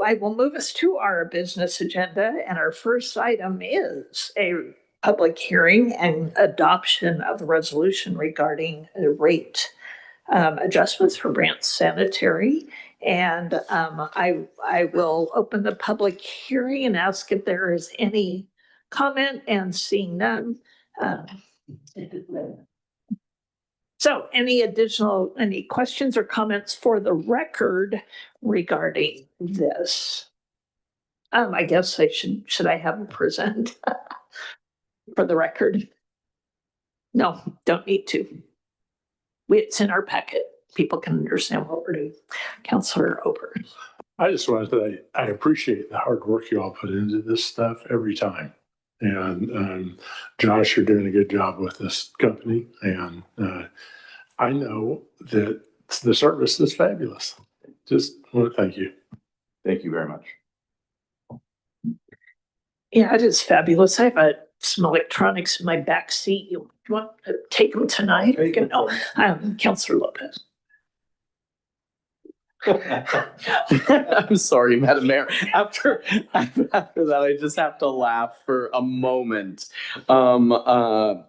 I will move us to our business agenda, and our first item is a public hearing and adoption of the resolution regarding rate adjustments for Brant Sanitary. And I will open the public hearing and ask if there is any comment, and seeing none. So any questions or comments for the record regarding this? I guess should I have them present for the record? No, don't need to. It's in our packet. People can understand what we're doing. Councilor Ober. I just wanted to say I appreciate the hard work you all put into this stuff every time. And Josh, you're doing a good job with this company. And I know that the service is fabulous. Just want to thank you. Thank you very much. Yeah, it is fabulous. I have some electronics in my back seat. You want to take them tonight? Councilor Lopez. I'm sorry, Madam Mayor. After that, I just have to laugh for a moment. I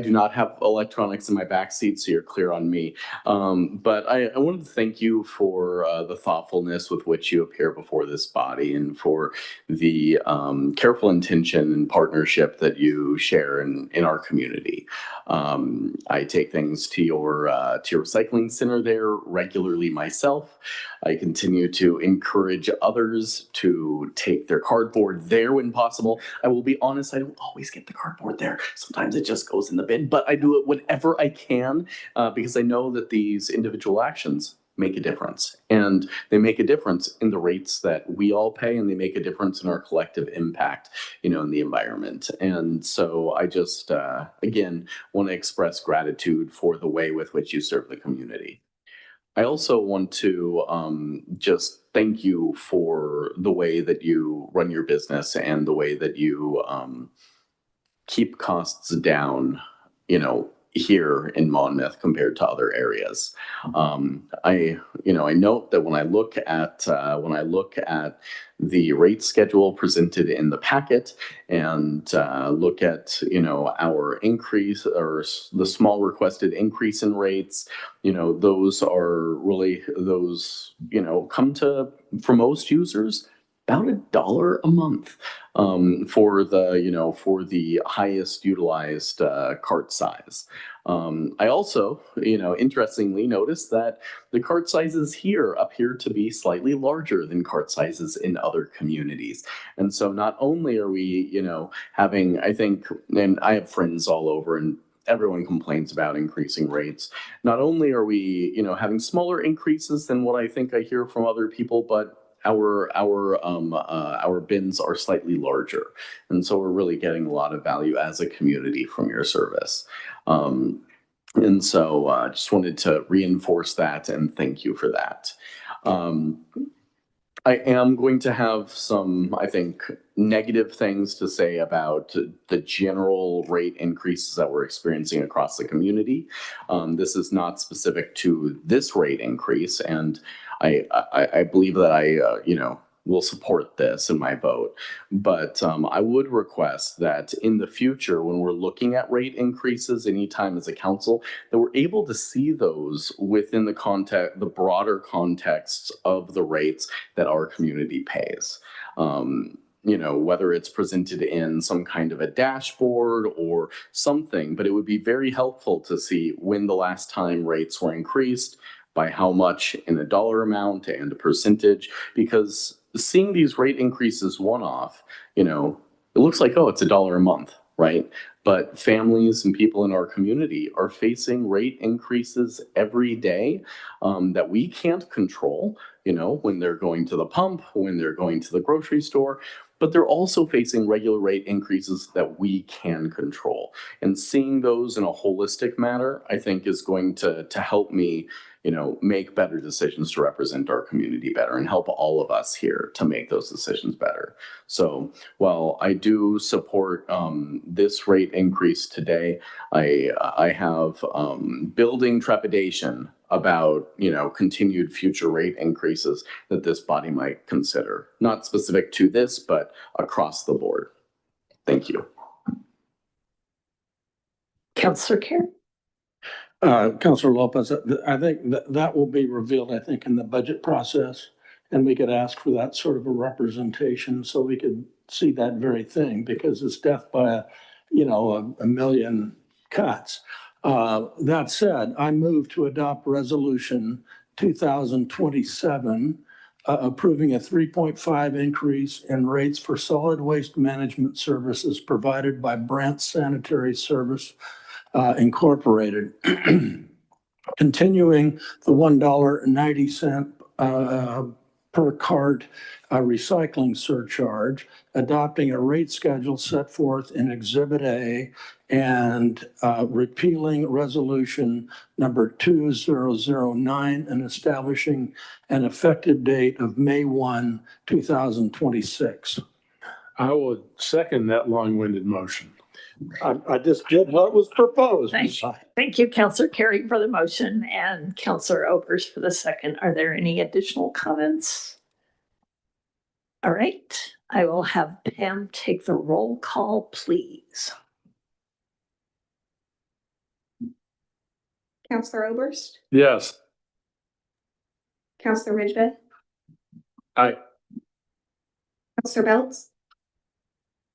do not have electronics in my back seat, so you're clear on me. But I wanted to thank you for the thoughtfulness with which you appear before this body, and for the careful intention and partnership that you share in our community. I take things to your recycling center there regularly myself. I continue to encourage others to take their cardboard there when possible. I will be honest, I don't always get the cardboard there. Sometimes it just goes in the bin, but I do it whenever I can because I know that these individual actions make a difference, and they make a difference in the rates that we all pay, and they make a difference in our collective impact, in the environment. And so I just, again, want to express gratitude for the way with which you serve the community. I also want to just thank you for the way that you run your business and the way that you keep costs down, here in Monmouth compared to other areas. I note that when I look at the rate schedule presented in the packet, and look at our increase, or the small requested increase in rates, those come to, for most users, about $1 a month for the highest utilized cart size. I also, interestingly noticed that the cart sizes here appear to be slightly larger than cart sizes in other communities. And so not only are we, having, I think, and I have friends all over, and everyone complains about increasing rates. Not only are we, having smaller increases than what I think I hear from other people, but our bins are slightly larger, and so we're really getting a lot of value as a community from your service. And so just wanted to reinforce that and thank you for that. I am going to have some, I think, negative things to say about the general rate increases that we're experiencing across the community. This is not specific to this rate increase, and I believe that I will support this in my vote. But I would request that in the future, when we're looking at rate increases anytime as a council, that we're able to see those within the broader contexts of the rates that our community pays. Whether it's presented in some kind of a dashboard or something, but it would be very helpful to see when the last time rates were increased, by how much in a dollar amount and a percentage, because seeing these rate increases one-off, it looks like, oh, it's $1 a month, right? But families and people in our community are facing rate increases every day that we can't control, when they're going to the pump, when they're going to the grocery store, but they're also facing regular rate increases that we can control. And seeing those in a holistic manner, I think, is going to help me, make better decisions to represent our community better, and help all of us here to make those decisions better. So while I do support this rate increase today, I have building trepidation about, continued future rate increases that this body might consider. Not specific to this, but across the board. Thank you. Councillor Carey? Councilor Lopez, I think that will be revealed, I think, in the budget process. And we could ask for that sort of a representation so we could see that very thing, because it's death by a million cuts. That said, I move to adopt resolution 2027, approving a 3.5 increase in rates for solid waste management services provided by Brant Sanitary Service Incorporated. Continuing the $1.90 per cart recycling surcharge, adopting a rate schedule set forth in Exhibit A, and repealing resolution number 2009 and establishing an effective date of May 1, 2026. I would second that long-winded motion. I just did what was proposed. Thank you, Councillor Carey, for the motion, and Councillor Oberst for the second. Are there any additional comments? All right, I will have Pam take the roll call, please. Councillor Oberst, Yes. Councillor Ridgeway, Aye. Councillor Beltz,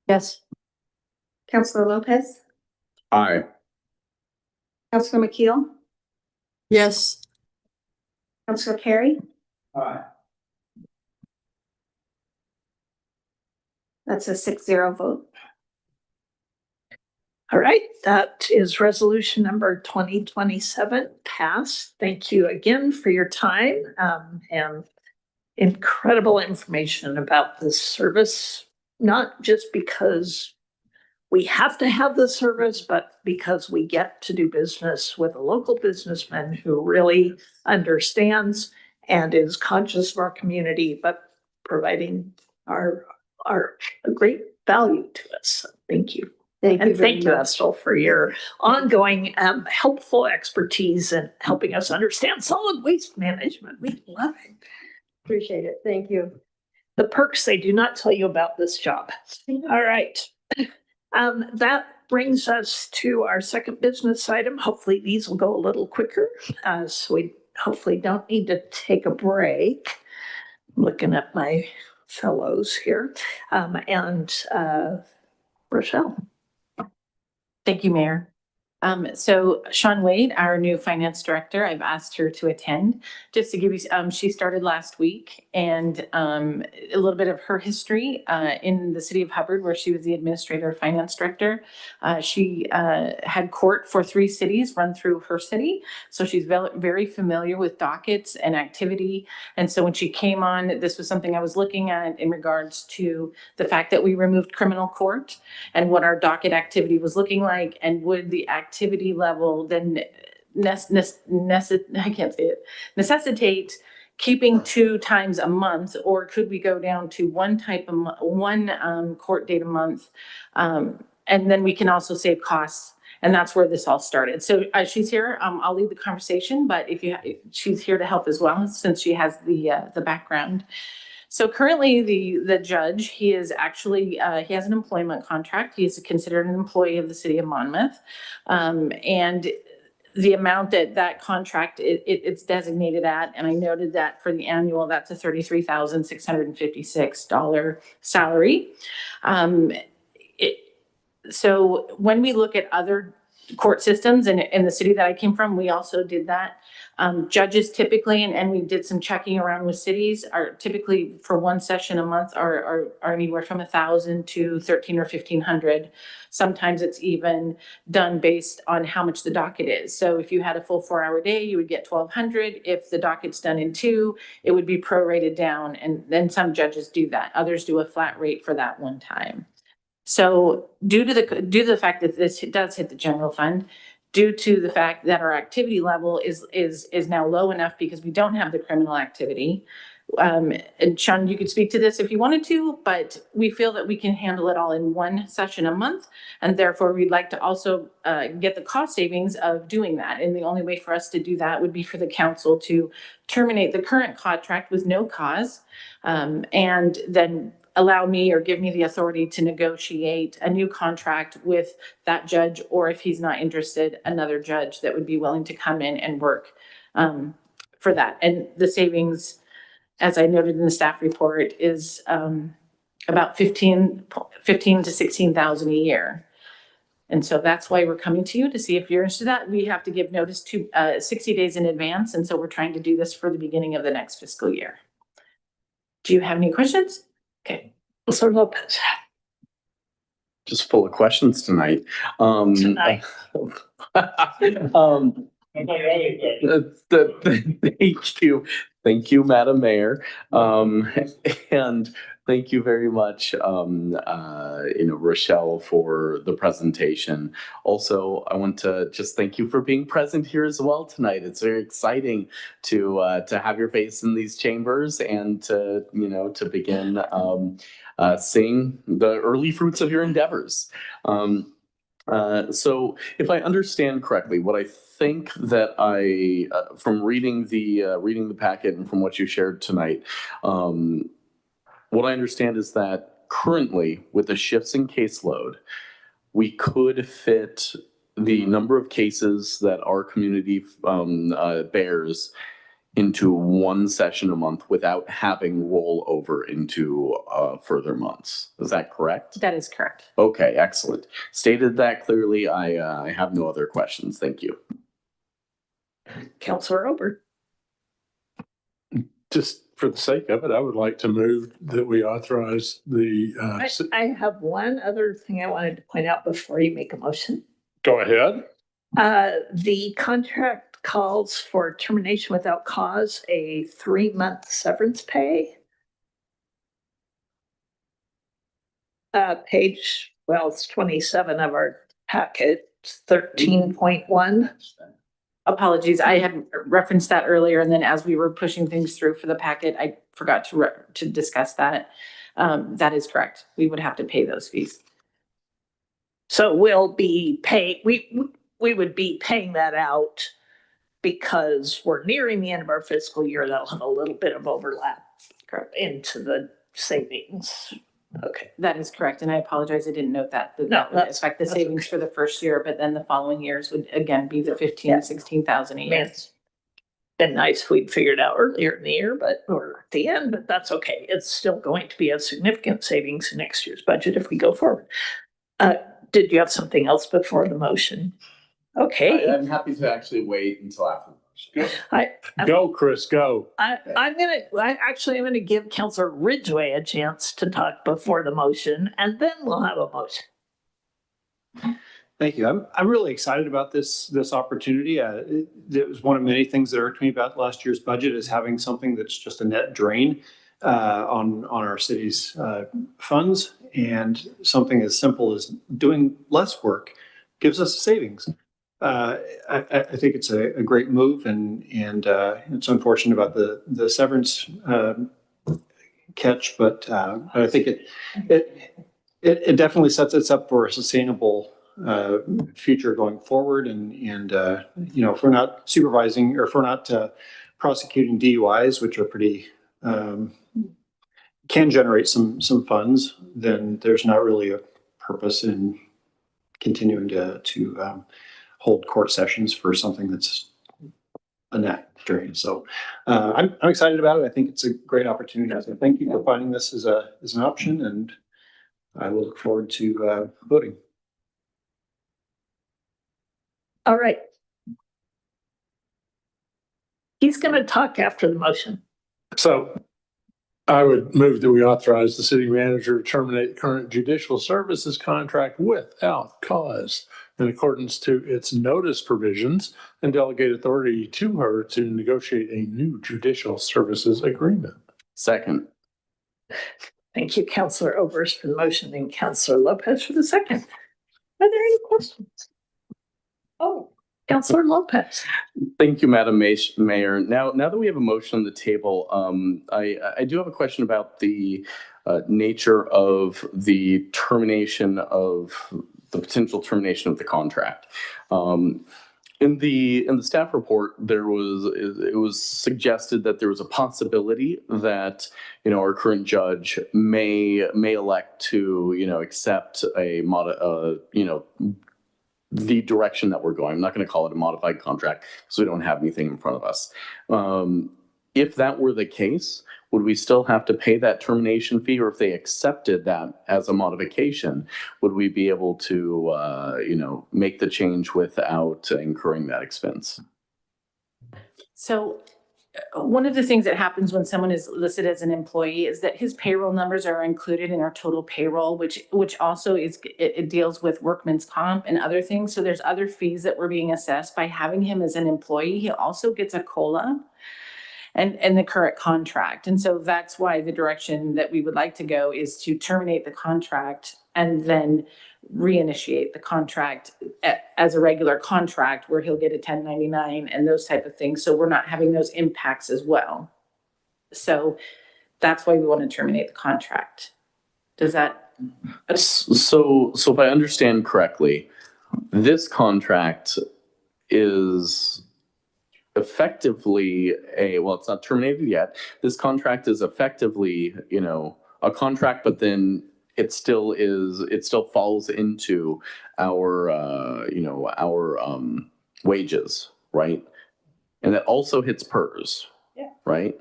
Yes. Councillor Lopez, Aye. Councillor McKeel, Yes. Councillor Carey. Aye. That's a 6-0 vote. All right, that is resolution number 2027 passed. Thank you again for your time and incredible information about this service, not just because we have to have the service, but because we get to do business with a local businessman who really understands and is conscious of our community, but providing our a great value to us. Thank you. And thank you, Estel, for your ongoing helpful expertise in helping us understand solid waste management. We love it. Appreciate it. Thank you. The perks they do not tell you about this job. All right. That brings us to our second business item. Hopefully these will go a little quicker, so we hopefully don't need to take a break. I'm looking at my fellows here. Rochelle. Thank you, Mayor. So Sean Wade, our new finance director, I've asked her to attend just to give you, she started last week, and a little bit of her history in the city of Hubbard, where she was the administrator finance director. She had court for 3 cities run through her city. So she's very familiar with dockets and activity. And so when she came on, this was something I was looking at in regards to the fact that we removed criminal court and what our docket activity was looking like, and would the activity level then necessitate keeping 2 times a month, or could we go down to one court date a month? And then we can also save costs. And that's where this all started. So she's here. I'll lead the conversation, but she's here to help as well, since she has the background. So currently the judge, he is actually, he has an employment contract. He is considered an employee of the city of Monmouth. And the amount that contract it's designated at, and I noted that for the annual, that's a $33,656 salary. So when we look at other court systems in the city that I came from, we also did that. Judges typically, and we did some checking around with cities, are typically for one session a month are anywhere from 1,000 to 1,300 or 1,500. Sometimes it's even done based on how much the docket is. So if you had a full 4-hour day, you would get 1,200. If the docket's done in 2, it would be prorated down. And then some judges do that. Others do a flat rate for that one time. So due to the fact that this does hit the general fund, due to the fact that our activity level is now low enough because we don't have the criminal activity, And Sean, you could speak to this if you wanted to, but we feel that we can handle it all in one session a month. And therefore, we'd like to also get the cost savings of doing that. And the only way for us to do that would be for the council to terminate the current contract with no cause, and then allow me or give me the authority to negotiate a new contract with that judge, or if he's not interested, another judge that would be willing to come in and work for that. And the savings, as I noted in the staff report, is about 15 to 16,000 a year. And so that's why we're coming to you to see if you're interested in that. We have to give notice to 60 days in advance. And so we're trying to do this for the beginning of the next fiscal year. Do you have any questions? Okay. Counselor Lopez. Just full of questions tonight. Tonight. Thank you, Madam Mayor. And thank you very much, Rochelle, for the presentation. Also, I want to just thank you for being present here as well tonight. It's very exciting to have your face in these chambers and to begin seeing the early fruits of your endeavors. So if I understand correctly, what I think that from reading the packet and from what you shared tonight, what I understand is that currently with the shifts in caseload, we could fit the number of cases that our community bears into one session a month without having rollover into further months. Is that correct? That is correct. Okay, excellent. Stated that clearly. I have no other questions. Thank you. Counselor Ober. Just for the sake of it, I would like to move that we authorize the, I have one other thing I wanted to point out before you make a motion. go ahead. The contract calls for termination without cause, a 3-month severance pay. Page, well, it's 27 of our packet, 13.1. Apologies, I had referenced that earlier, and then as we were pushing things through for the packet, I forgot to discuss that. That is correct. We would have to pay those fees. So we'll be paying, we would be paying that out because we're nearing the end of our fiscal year. That'll have a little bit of overlap into the savings. Okay. That is correct, and I apologize, I didn't note that. No, That would that's- affect the that's savings okay. for the first year, but then the following years would again be the 15 to 16,000 a I mean, year. it's been nice if we'd figured out earlier in the year, or at the end, but that's okay. It's still going to be a significant savings in next year's budget if we go forward. Did you have something else before the motion? Okay, I'm happy to actually wait until after the motion. Go, Chris, go. I'm gonna give Counselor Ridgway a chance to talk before the motion, and then we'll have a motion. Thank you. I'm really excited about this opportunity. It was one of many things that irked me about last year's budget, is having something that's just a net drain on our city's funds, and something as simple as doing less work gives us savings. I think it's a great move, and it's unfortunate about the severance catch, but I think it definitely sets us up for a sustainable future going forward. And if we're not supervising, or if we're not prosecuting DUIs, which are pretty can generate some funds, then there's not really a purpose in continuing to hold court sessions for something that's a net drain. So I'm excited about it. I think it's a great opportunity. So thank you for finding this as an option, and I will look forward to voting. All right. He's gonna talk after the motion. So I would move that we authorize the city manager to terminate current judicial services contract without cause in accordance to its notice provisions, and delegate authority to her to negotiate a new judicial services agreement. Second. Thank you, Counselor Overs for the motion and Counselor Lopez for the second. Are there any questions? Oh, Counselor Lopez. Thank you, Madam Mayor. Now that we have a motion on the table, I do have a question about the nature of the termination of the potential termination of the contract. In the staff report, it was suggested that there was a possibility that our current judge may elect to accept the direction that we're going. I'm not going to call it a modified contract because we don't have anything in front of us. If that were the case, would we still have to pay that termination fee, or if they accepted that as a modification, would we be able to, make the change without incurring that expense? So one of the things that happens when someone is listed as an employee is that his payroll numbers are included in our total payroll, which also it deals with workman's comp and other things. So there's other fees that were being assessed by having him as an employee. He also gets a COLA and the current contract. And so that's why the direction that we would like to go is to terminate the contract and then reinitiate the contract as a regular contract where he'll get a 1099 and those type of things. So we're not having those impacts as well. So that's why we want to terminate the contract. Does that? So if I understand correctly, this contract is effectively it's not terminated yet. This contract is effectively, a contract, but then it still falls into our wages, right? And that also hits PERS, right?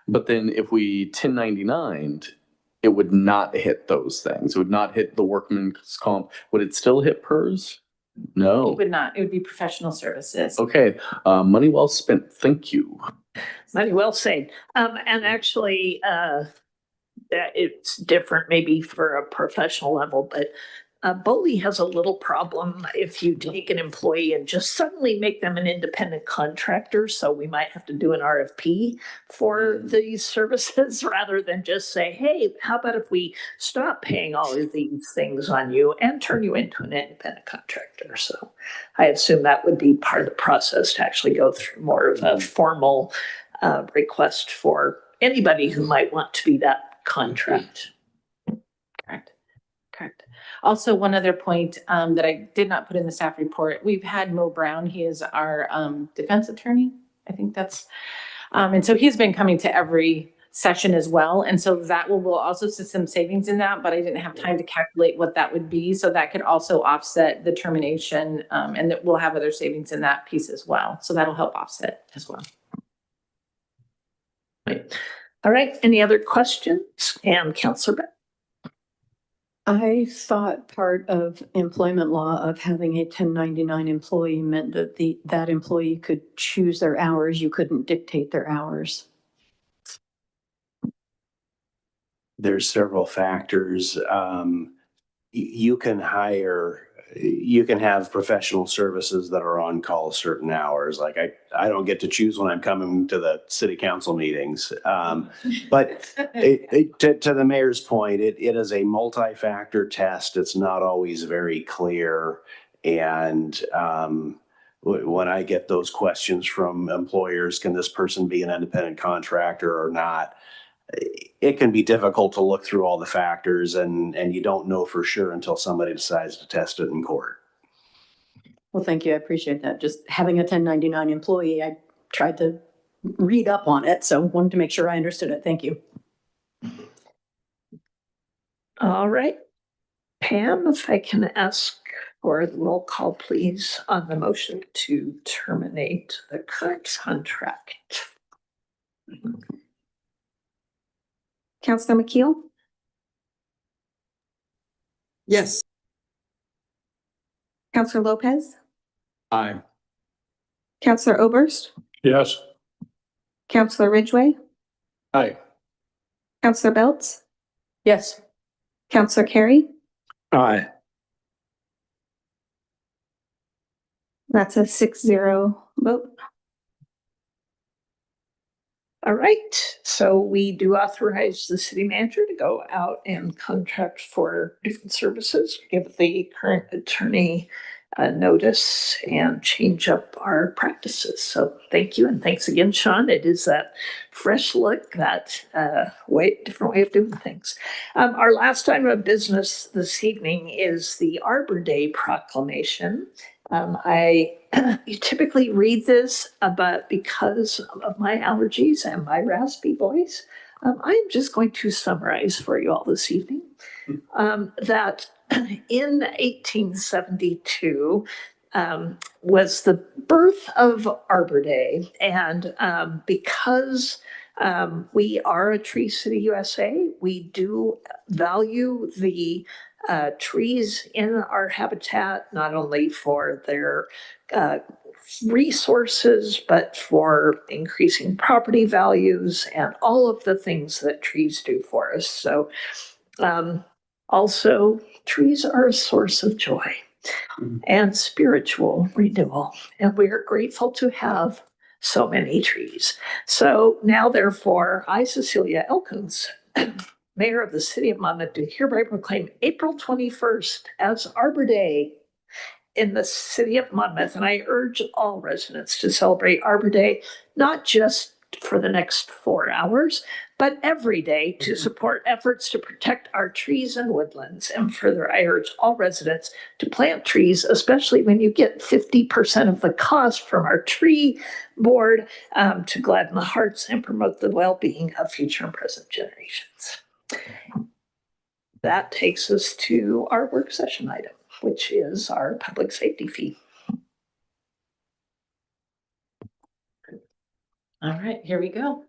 But then if we 1099'd, it would not hit those things. It would not hit the workman's comp. Would it still hit PERS? No. It would not. It would be professional services. Okay, money well spent. Thank you. Money well saved. And actually, it's different maybe for a professional level, but BOLI has a little problem if you take an employee and just suddenly make them an independent contractor. So we might have to do an RFP for these services rather than just say, hey, how about if we stop paying all of these things on you and turn you into an independent contractor? So I assume that would be part of the process to actually go through more of a formal request for anybody who might want to be that contract. Correct. Also, one other point that I did not put in the staff report, we've had Mo Brown. He is our defense attorney. I think that's, and so he's been coming to every session as well. And so that will also see some savings in that, but I didn't have time to calculate what that would be. So that could also offset the termination and that we'll have other savings in that piece as well. So that'll help offset as well. Right. All right. Any other questions? And Councilor Beck. I thought part of employment law of having a 1099 employee meant that that employee could choose their hours. You couldn't dictate their hours. There's several factors. You can have professional services that are on call certain hours. Like I don't get to choose when I'm coming to the city council meetings. But to the mayor's point, it is a multi-factor test. It's not always very clear. And when I get those questions from employers, can this person be an independent contractor or not? It can be difficult to look through all the factors and you don't know for sure until somebody decides to test it in court. Well, thank you. I appreciate that. Just having a 1099 employee, I tried to read up on it, so wanted to make sure I understood it. Thank you. All right. Pam, if I can ask for the roll call, please, on the motion to terminate the current contract. Counselor McKeel? Yes. Counselor Lopez? Aye. Counselor Oberst? Yes. Counselor Ridgway? Aye. Counselor Belts? Yes. Counselor Carey? Aye. That's a 6-0 vote. All right, so we do authorize the city manager to go out and contract for different services, give the current attorney notice and change up our practices. So thank you, and thanks again, Sean. It is that fresh look, that different way of doing things. Our last item of business this evening is the Arbor Day proclamation. I typically read this, but because of my allergies and my raspy voice, I'm just going to summarize for you all this evening that in 1872 was the birth of Arbor Day. And because we are a Tree City USA, we do value the trees in our habitat, not only for their resources, but for increasing property values and all of the things that trees do for us. So also, trees are a source of joy and spiritual renewal, and we are grateful to have so many trees. So now, therefore, I, Cecilia Elkins, Mayor of the City of Monmouth, do hereby proclaim April 21st as Arbor Day in the City of Monmouth, and I urge all residents to celebrate Arbor Day, not just for the next 4 hours, but every day to support efforts to protect our trees and woodlands. And further, I urge all residents to plant trees, especially when you get 50% of the cost from our tree board, to gladden the hearts and promote the well-being of future and present generations. That takes us to our work session item, which is our public safety fee. All right, here we go.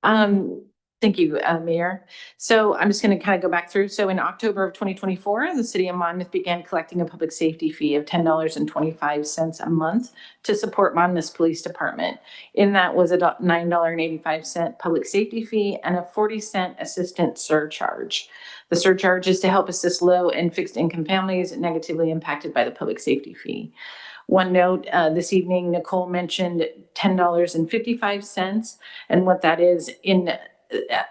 Thank you, Mayor. So I'm just going to kind of go back through. So in October of 2024, the City of Monmouth began collecting a public safety fee of $10.25 a month to support Monmouth's Police Department. In that was a $9.85 public safety fee and a 40-cent assistance surcharge. The surcharge is to help assist low and fixed income families negatively impacted by the public safety fee. One note, this evening, Nicole mentioned $10.55, and what that is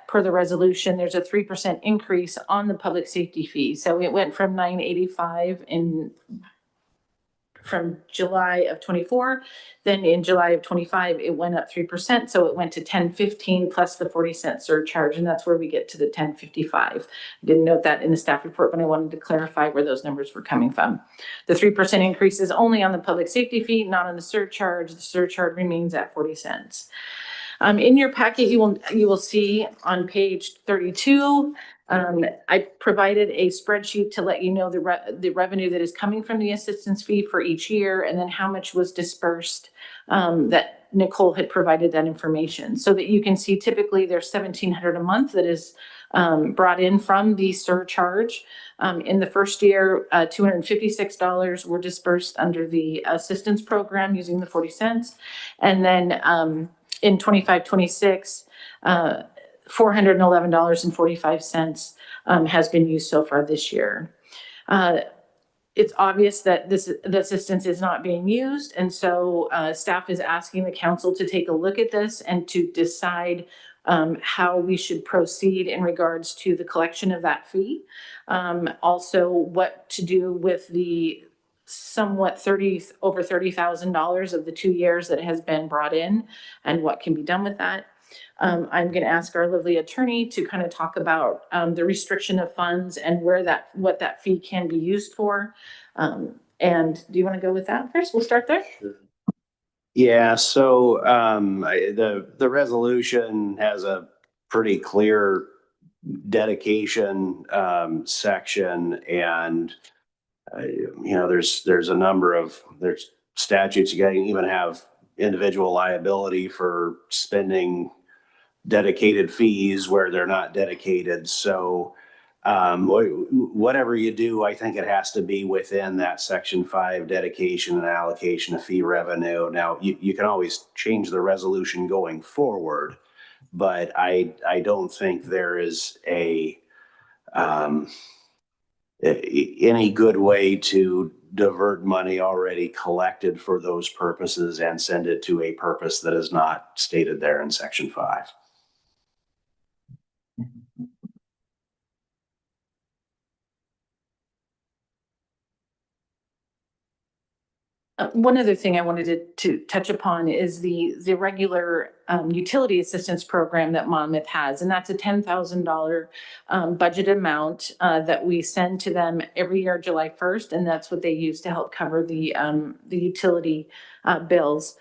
per the resolution, there's a 3% increase on the public safety fee. So it went from $9.85 from July of 24. Then in July of 25, it went up 3%. So it went to $10.15 plus the 40-cent surcharge. And that's where we get to the $10.55. I didn't note that in the staff report, but I wanted to clarify where those numbers were coming from. The 3% increase is only on the public safety fee, not on the surcharge. The surcharge remains at 40 cents. In your packet, you will see on page 32, I provided a spreadsheet to let you know the revenue that is coming from the assistance fee for each year, and then how much was dispersed, that Nicole had provided that information, so that you can see typically there's $1,700 a month that is brought in from the surcharge. In the first year, $256 were dispersed under the assistance program using the 40 cents. And then in 25-26, $411.45 has been used so far this year. It's obvious that the assistance is not being used, and so staff is asking the council to take a look at this and to decide how we should proceed in regards to the collection of that fee. Also, what to do with the somewhat over $30,000 of the 2 years that has been brought in, and what can be done with that. I'm going to ask our lovely attorney to kind of talk about the restriction of funds and what that fee can be used for. And do you want to go with that first? We'll start there. Sure. Yeah, so the resolution has a pretty clear dedication section, and there's a number of statutes. You can even have individual liability for spending dedicated fees where they're not dedicated. So whatever you do, I think it has to be within that Section 5 dedication and allocation of fee revenue. Now, you can always change the resolution going forward, but I don't think there is any good way to divert money already collected for those purposes and send it to a purpose that is not stated there in Section 5. One other thing I wanted to touch upon is the regular utility assistance program that Monmouth has, and that's a $10,000 budget amount that we send to them every year, July 1st, and that's what they use to help cover the utility bills.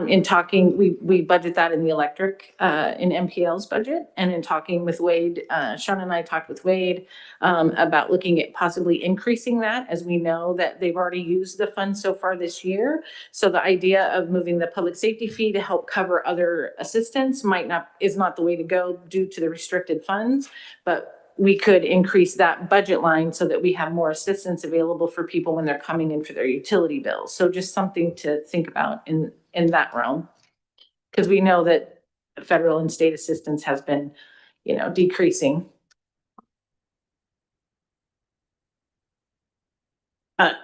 In talking, we budget that in the electric, in MPL's budget, and in talking with Wade, Sean and I talked with Wade about looking at possibly increasing that, as we know that they've already used the funds so far this year. So the idea of moving the public safety fee to help cover other assistance is not the way to go due to the restricted funds, but we could increase that budget line so that we have more assistance available for people when they're coming in for their utility bills. So just something to think about in that realm. Because we know that federal and state assistance has been, decreasing.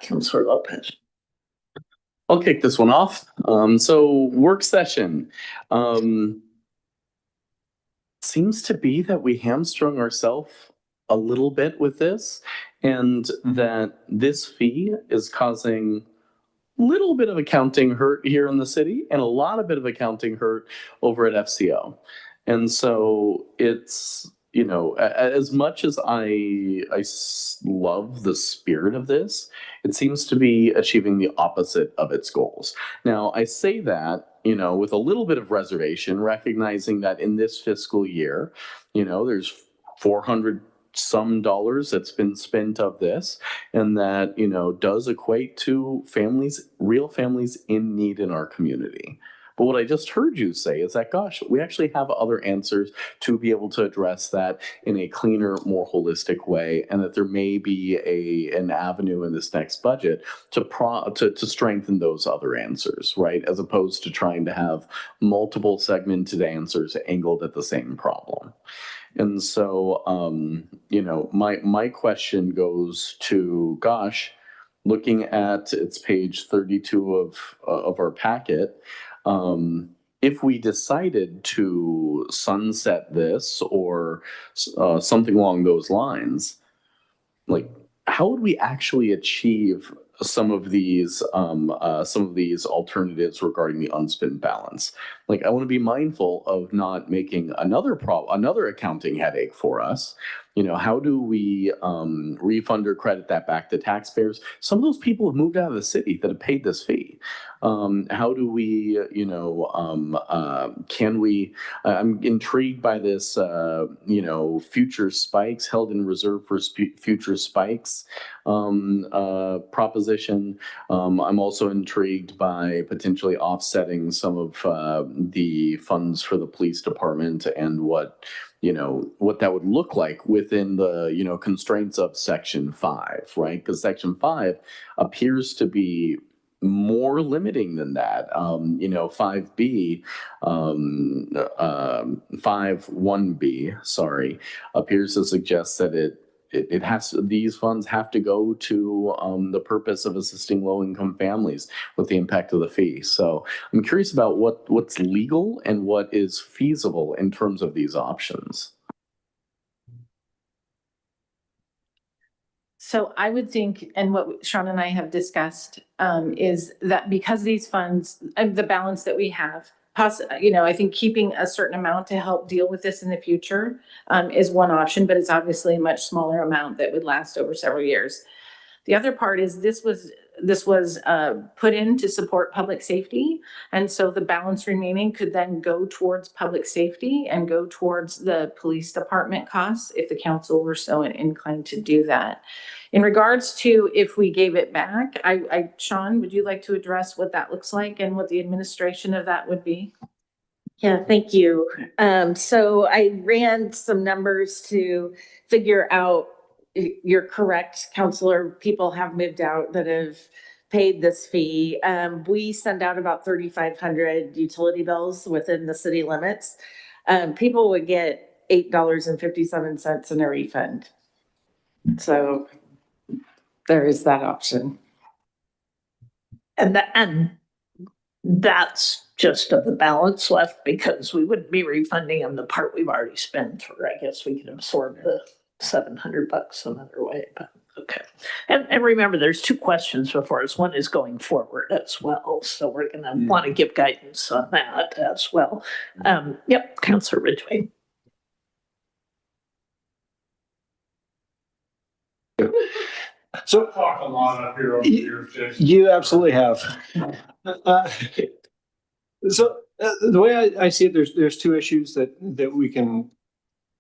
Councilor Lopez. I'll kick this one off. So work session. Seems to be that we hamstrung ourselves a little bit with this, and that this fee is causing a little bit of accounting hurt here in the city and a lot of bit of accounting hurt over at FCO. And so it's, as much as I love the spirit of this, it seems to be achieving the opposite of its goals. Now, I say that, with a little bit of reservation, recognizing that in this fiscal year, there's $400 some that's been spent of this, and that, does equate to real families in need in our community. But what I just heard you say is that, gosh, we actually have other answers to be able to address that in a cleaner, more holistic way, and that there may be an avenue in this next budget to strengthen those other answers, right? As opposed to trying to have multiple segmented answers angled at the same problem. And so, my question goes to, gosh, looking at it's page 32 of our packet. If we decided to sunset this or something along those lines, like, how would we actually achieve some of these alternatives regarding the unspent balance? Like, I want to be mindful of not making another accounting headache for us. How do we refund or credit that back to taxpayers? Some of those people have moved out of the city that have paid this fee. How do we, can we, I'm intrigued by this, future spikes, held in reserve for future spikes proposition. I'm also intrigued by potentially offsetting some of the funds for the police department and what that would look like within the, constraints of Section 5, right? Because Section 5 appears to be more limiting than that. 5B, 5.1b, sorry, appears to suggest that these funds have to go to the purpose of assisting low-income families with the impact of the fee. So I'm curious about what's legal and what is feasible in terms of these options. So I would think, and what Sean and I have discussed, is that because these funds, the balance that we have, I think keeping a certain amount to help deal with this in the future is one option, but it's obviously a much smaller amount that would last over several years. The other part is this was put in to support public safety. And so the balance remaining could then go towards public safety and go towards the police department costs if the council were so inclined to do that. In regards to if we gave it back, Sean, would you like to address what that looks like and what the administration of that would be? Yeah, thank you. So I ran some numbers to figure out, you're correct, Counselor, people have moved out that have paid this fee. We send out about 3,500 utility bills within the city limits. People would get $8.57 in a refund. So there is that option. And that's just of the balance left, because we wouldn't be refunding them the part we've already spent, or I guess we could absorb the $700 another way, but Okay. And remember, there's two questions before us. One is going forward as well. So we're going to want to give guidance on that as well. Yep, Councillor Ridgway. So Talk a lot up here over the years, Jason. you absolutely have. The way I see it, there's two issues that we can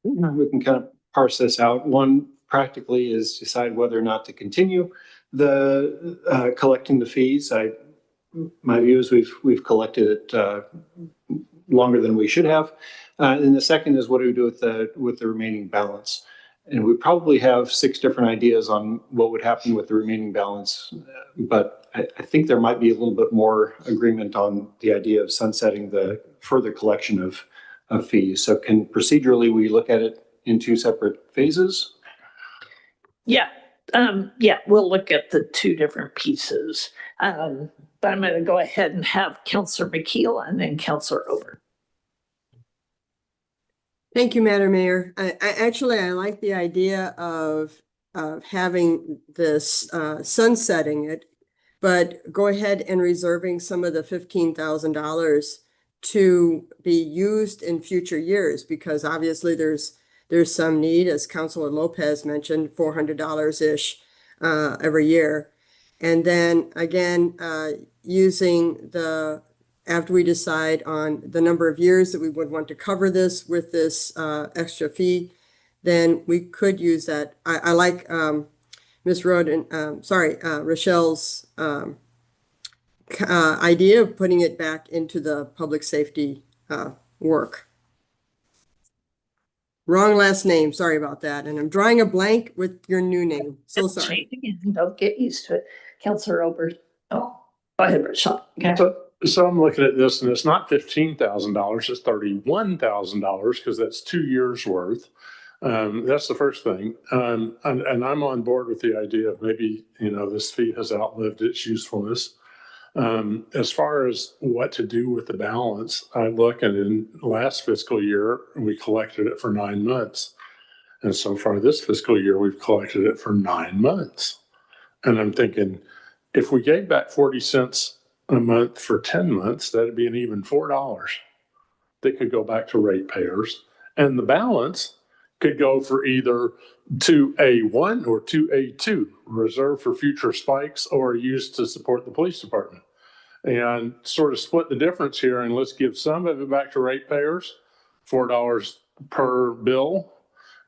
kind of parse this out. One practically is decide whether or not to continue the collecting the fees. My view is we've collected it longer than we should have. And the second is what do we do with the remaining balance? And we probably have 6 different ideas on what would happen with the remaining balance. But I think there might be a little bit more agreement on the idea of sunsetting the further collection of fees. So can procedurally we look at it in 2 separate phases? Yeah. We'll look at the 2 different pieces. But I'm going to go ahead and have Councillor McKeel and then Councillor Ober. Thank you, Madam Mayor. I like the idea of having this sunsetting it, but go ahead and reserving some of the $15,000 to be used in future years, because obviously there's some need, as Councilor Lopez mentioned, $400-ish every year. And then again, using after we decide on the number of years that we would want to cover this with this extra fee, then we could use that. I like Ms. Rochelle's idea of putting it back into the public safety work. Wrong last name, sorry about that. And I'm drawing a blank with your new name. So sorry. Don't get used to it. Councillor Ober. Oh, go ahead, Rochelle. Okay. So I'm looking at this and it's not $15,000, it's $31,000 because that's 2 years worth. That's the first thing. And I'm on board with the idea of maybe, this fee has outlived its usefulness. As far as what to do with the balance, I look and in last fiscal year, we collected it for 9 months. And so far this fiscal year, we've collected it for 9 months. And I'm thinking, if we gave back 40 cents a month for 10 months, that'd be an even $4 that could go back to ratepayers. And the balance could go for either 2A1 or 2A2, reserved for future spikes or used to support the police department. And sort of split the difference here and let's give some of it back to ratepayers, $4 per bill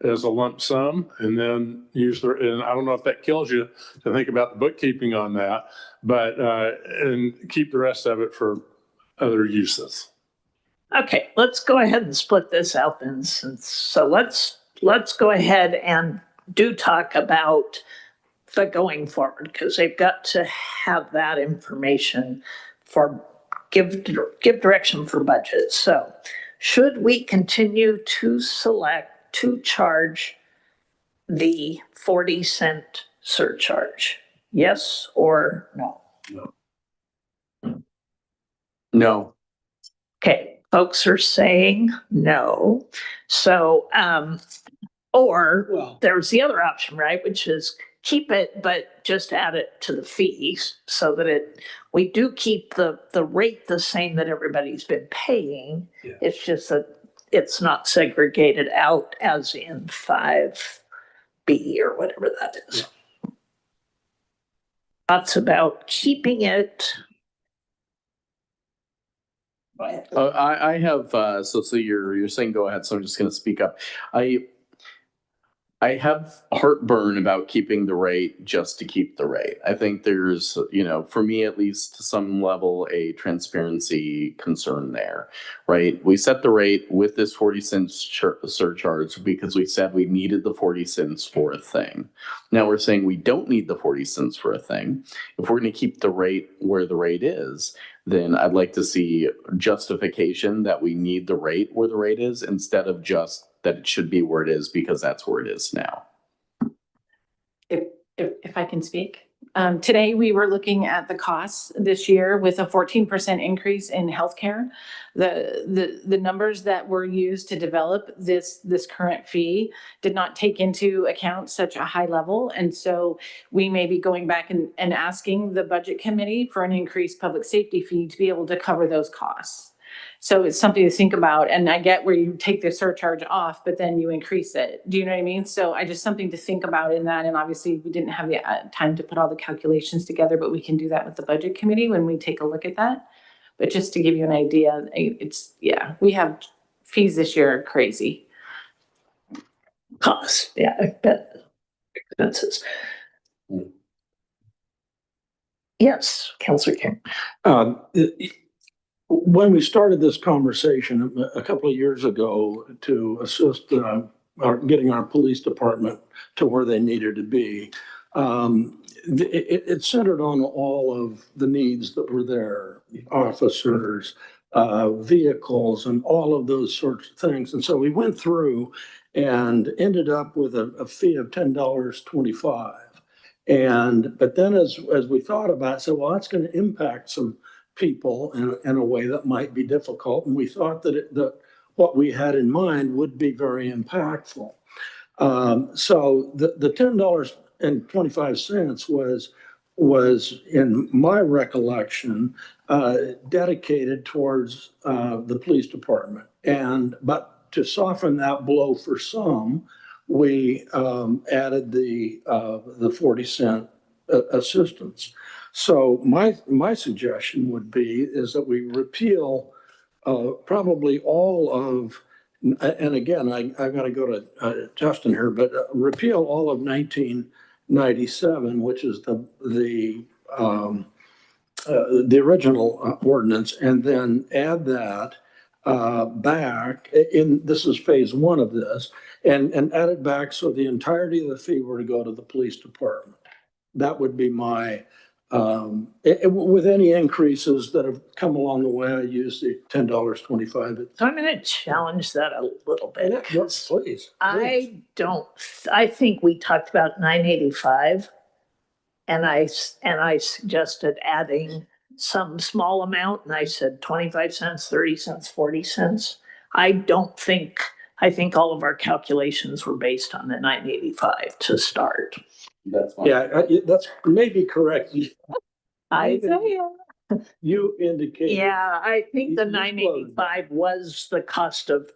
as a lump sum, and then and I don't know if that kills you to think about the bookkeeping on that, but and keep the rest of it for other uses. Okay, let's go ahead and split this out then. So let's go ahead and talk about the going forward, because they've got to have that information for give direction for budget. So should we continue to charge the 40-cent surcharge? Yes or no? No. Okay, folks are saying no. So, there's the other option, right? Which is keep it, but just add it to the fees so that we do keep the rate the same that everybody's been paying. Yeah. It's just that it's not segregated out as in 5B or whatever that is. Yeah. Thoughts about keeping it? Go ahead. I have, so you're saying go ahead, so I'm just going to speak up. I have heartburn about keeping the rate just to keep the rate. I think there's, for me at least to some level, a transparency concern there, right? We set the rate with this 40 cents surcharge because we said we needed the 40 cents for a thing. Now we're saying we don't need the 40 cents for a thing. If we're going to keep the rate where the rate is, then I'd like to see justification that we need the rate where the rate is instead of just that it should be where it is because that's where it is now. If I can speak, Today, we were looking at the costs this year with a 14% increase in healthcare. The numbers that were used to develop this current fee did not take into account such a high level. And so we may be going back and asking the budget committee for an increased public safety fee to be able to cover those costs. So it's something to think about. And I get where you take the surcharge off, but then you increase it. Do you know what I mean? So I just something to think about in that. And obviously we didn't have the time to put all the calculations together, but we can do that with the budget committee when we take a look at that. But just to give you an idea, it's, yeah, we have fees this year are crazy. Cost, yeah, I bet. Expenses. Yes, Councillor King. When we started this conversation a couple of years ago to assist getting our police department to where they needed to be, it centered on all of the needs that were there, officers, vehicles, and all of those sorts of things. And so we went through and ended up with a fee of $10.25. But then as we thought about it, said, well, that's going to impact some people in a way that might be difficult. And we thought that what we had in mind would be very impactful. So the $10.25 was, in my recollection, dedicated towards the police department. But to soften that blow for some, we added the 40-cent assistance. So my suggestion would be is that we repeal probably all of, and again, I got to go to Justin here, but repeal all of 1997, which is the original ordinance, and then add that back in, this is phase one of this, and add it back so the entirety of the fee were to go to the police department. That would be my, with any increases that have come along the way, I use the $10.25. So I'm going to challenge that a little bit. Yes, please. I think we talked about 985 and I suggested adding some small amount and I said 25 cents, 30 cents, 40 cents. I think all of our calculations were based on the 985 to start. That's fine. Yeah, that's maybe correct. You indicate. Yeah, I think the 985 was the cost to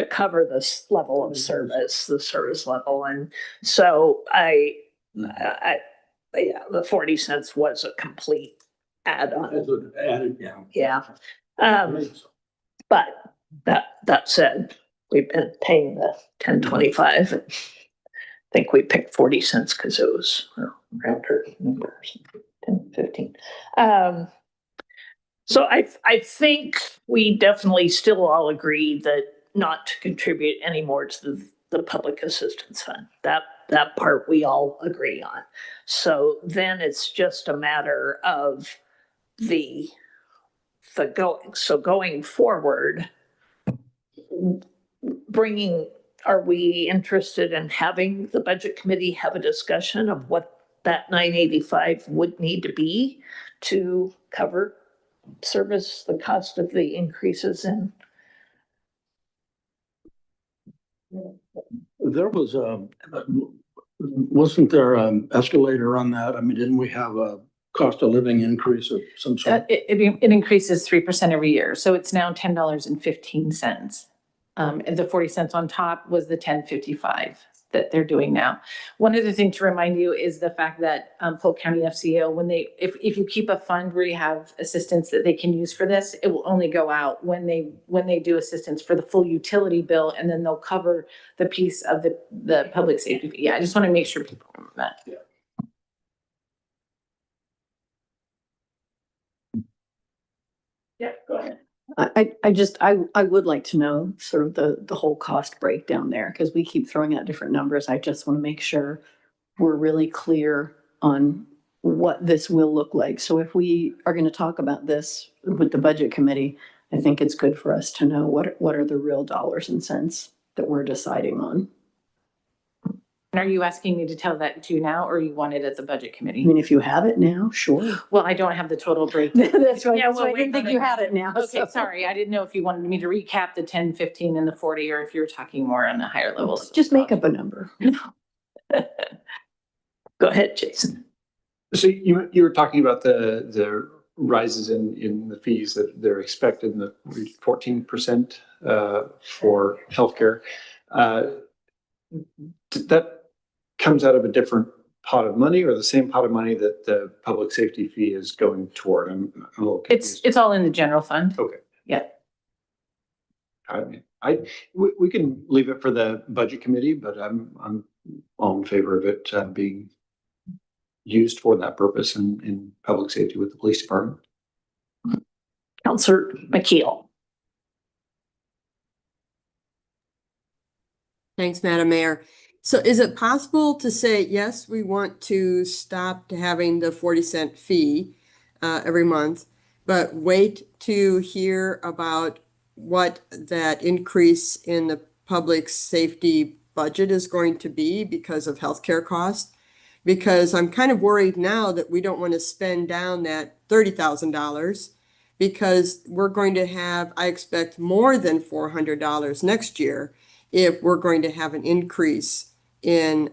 cover this level of service, the service level. And so yeah, the 40 cents was a complete add-on. Added, yeah. Yeah. But that said, we've been paying the 10.25. I think we picked 40 cents because it was around her numbers, 10, 15. So I think we definitely still all agree that not to contribute any more to the public assistance fund. That part we all agree on. So then it's just a matter of going forward, are we interested in having the budget committee have a discussion of what that 985 would need to be to cover service, the cost of the increases in? There was wasn't there an escalator on that? I mean, didn't we have a cost of living increase of some sort? It increases 3% every year. So it's now $10.15. And the 40 cents on top was the 10.55 that they're doing now. One other thing to remind you is the fact that Polk County FCO, if you keep a fund where you have assistance that they can use for this, it will only go out when they do assistance for the full utility bill, and then they'll cover the piece of the public safety. Yeah, I just want to make sure people remember that. Yeah. Yeah, go ahead. I would like to know sort of the whole cost breakdown there, because we keep throwing out different numbers. I just want to make sure we're really clear on what this will look like. So if we are going to talk about this with the budget committee, I think it's good for us to know what are the real dollars and cents that we're deciding on. Are you asking me to tell that to you now, or you want it at the budget I committee? mean, if you have it now, sure. Well, I don't have the total breakdown. That's why, Yeah, that's well, why I wait, didn't think but you I- had it now. Okay, so. sorry, I didn't know if you wanted me to recap the 10, 15, and the 40, or if you're talking more on the higher levels. Just make up a number. Go ahead, Jason. So you were talking about the rises in the fees that they're expected in the 14% for healthcare. That comes out of a different pot of money, or the same pot of money that the public safety fee is going toward? I'm a little confused. It's all in the general fund. Okay. Yeah. I mean, we can leave it for the budget committee, but I'm all in favor of it being used for that purpose in public safety with the police department. Counselor McKeel. Thanks, Madam Mayor. So is it possible to say, yes, we want to stop having the 40-cent fee every month, but wait to hear about what that increase in the public safety budget is going to be because of healthcare costs? Because I'm kind of worried now that we don't want to spend down that $30,000 because we're going to have, I expect, more than $400 next year if we're going to have an increase in,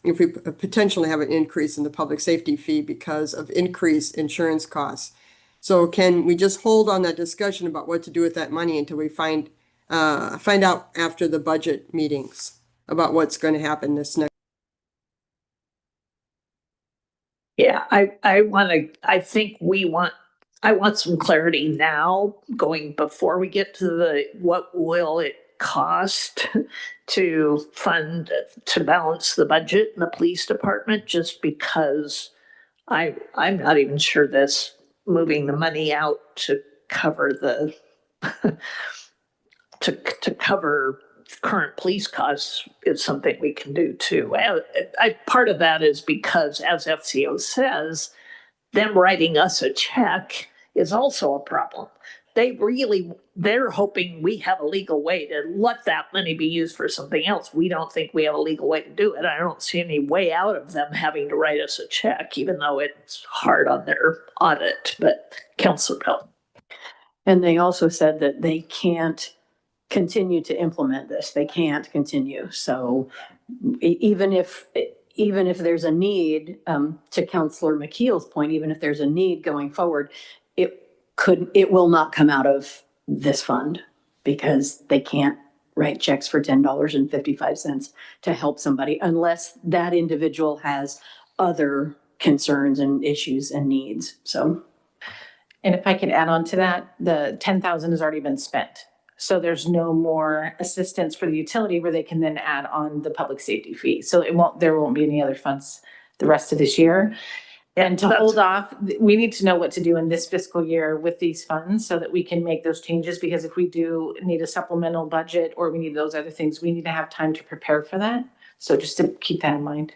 if we potentially have an increase in the public safety fee because of increased insurance costs. So can we just hold on that discussion about what to do with that money until we find out after the budget meetings about what's going to happen this next? Yeah, I want some clarity now going before we get to the, what will it cost to fund, to balance the budget in the police department, just because I'm not even sure this moving the money out to cover the, to cover current police costs is something we can do too. Part of that is because, as FCO says, them writing us a check is also a problem. They're hoping we have a legal way to let that money be used for something else. We don't think we have a legal way to do it. I don't see any way out of them having to write us a check, even though it's hard on their audit. But Councilor Bell. And they also said that they can't continue to implement this. They can't continue. So even if there's a need, to Councilor McKeel's point, even if there's a need going forward, it will not come out of this fund because they can't write checks for $10.55 to help somebody unless that individual has other concerns and issues and needs. So. And if I could add on to that, the 10,000 has already been spent. So there's no more assistance for the utility where they can then add on the public safety fee. So there won't be any other funds the rest of this year. And to hold off, we need to know what to do in this fiscal year with these funds so that we can make those changes, because if we do need a supplemental budget or we need those other things, we need to have time to prepare for that. So just to keep that in mind.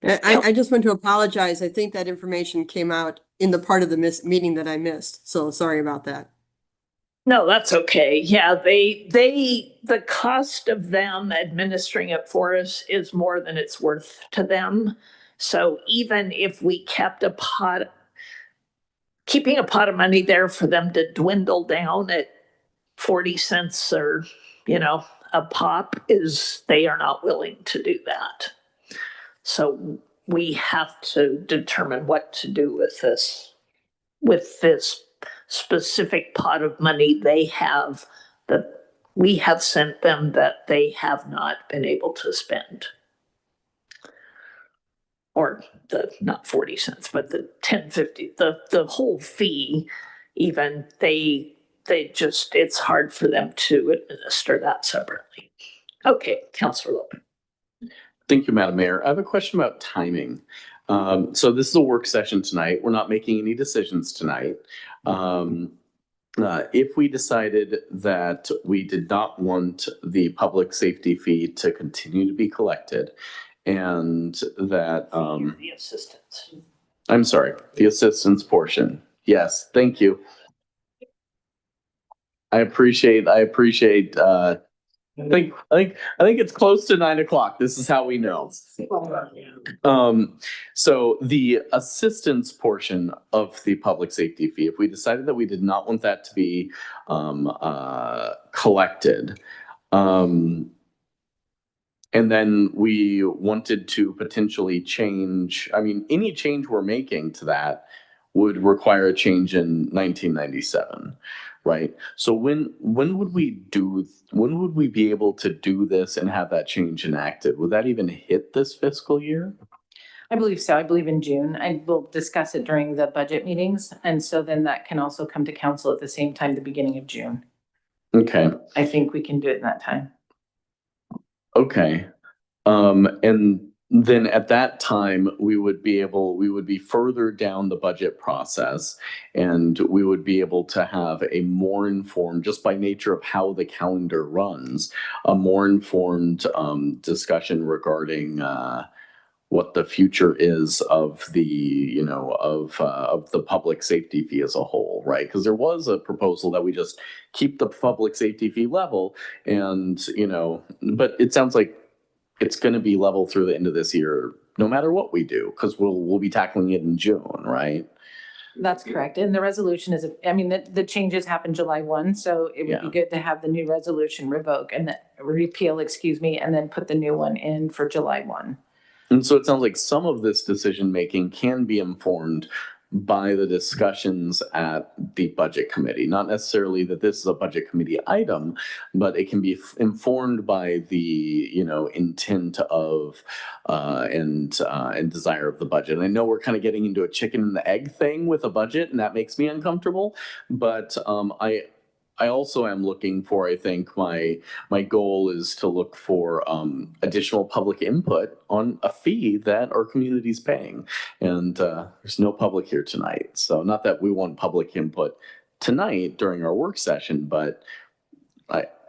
I just want to apologize. I think that information came out in the part of the meeting that I missed. So sorry about that. No, that's okay. Yeah, the cost of them administering it for us is more than it's worth to them. So even if we kept keeping a pot of money there for them to dwindle down at 40 cents or, a pop, they are not willing to do that. So we have to determine what to do with this specific pot of money they have that we have sent them that they have not been able to spend. Or not 40 cents, but the 10.50, the whole fee, even it's hard for them to administer that separately. Okay, Councilor Lopez. Thank you, Madam Mayor. I have a question about timing. So this is a work session tonight. We're not making any decisions tonight. If we decided that we did not want the public safety fee to continue to be collected, and that The assistance. I'm sorry, the assistance portion. Yes, thank you. I appreciate I think it's close to 9 o'clock. This is how we know. So the assistance portion of the public safety fee, if we decided that we did not want that to be collected, and then we wanted to potentially change, I mean, any change we're making to that would require a change in 1997, right? So when would we be able to do this and have that change enacted? Would that even hit this fiscal year? I believe so. I believe in June. I will discuss it during the budget meetings. And so then that can also come to council at the same time, the beginning of June. Okay. I think we can do it in that time. Okay. And then at that time, we would be further down the budget process, and we would be able to have a more informed, just by nature of how the calendar runs, a more informed discussion regarding what the future is of the, of the public safety fee as a whole, right? Because there was a proposal that we just keep the public safety fee level, and, but it sounds like it's going to be level through the end of this year, no matter what we do, because we'll be tackling it in June, right? That's correct. And the resolution is, the changes happen July 1, so it would be good to have the new resolution revoke and repeal, and then put the new one in for July 1. And so it sounds like some of this decision making can be informed by the discussions at the budget committee. Not necessarily that this is a budget committee item, but it can be informed by the, intent of and desire of the budget. And I know we're kind of getting into a chicken and the egg thing with a budget, and that makes me uncomfortable. But I also am looking for, I think my goal is to look for additional public input on a fee that our community is paying. And there's no public here tonight. So not that we want public input tonight during our work session, but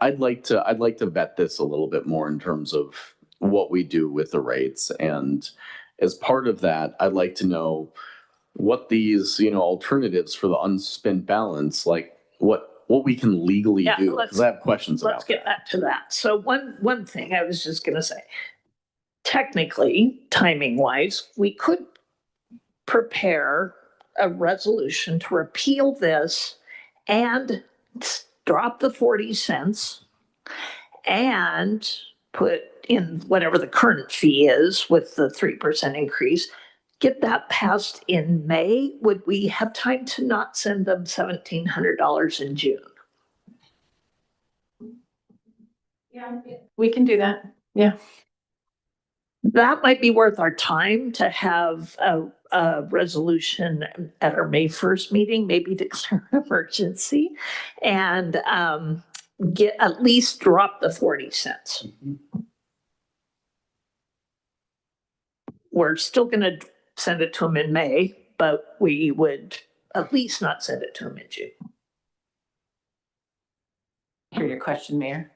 I'd like to vet this a little bit more in terms of what we do with the rates. And as part of that, I'd like to know what these, alternatives for the unspent balance, like what we can legally do, because I have questions about that. Let's get back to that. So one thing I was just going to say, technically, timing wise, we could prepare a resolution to repeal this and drop the 40 cents and put in whatever the current fee is with the 3% increase. Get that passed in May. Would we have time to not send them $1,700 in June? Yeah, we can do that. Yeah. That might be worth our time to have a resolution at our May 1st meeting, maybe declare an emergency and at least drop the 40 cents. We're still going to send it to them in May, but we would at least not send it to them in June. Hear your question, Mayor.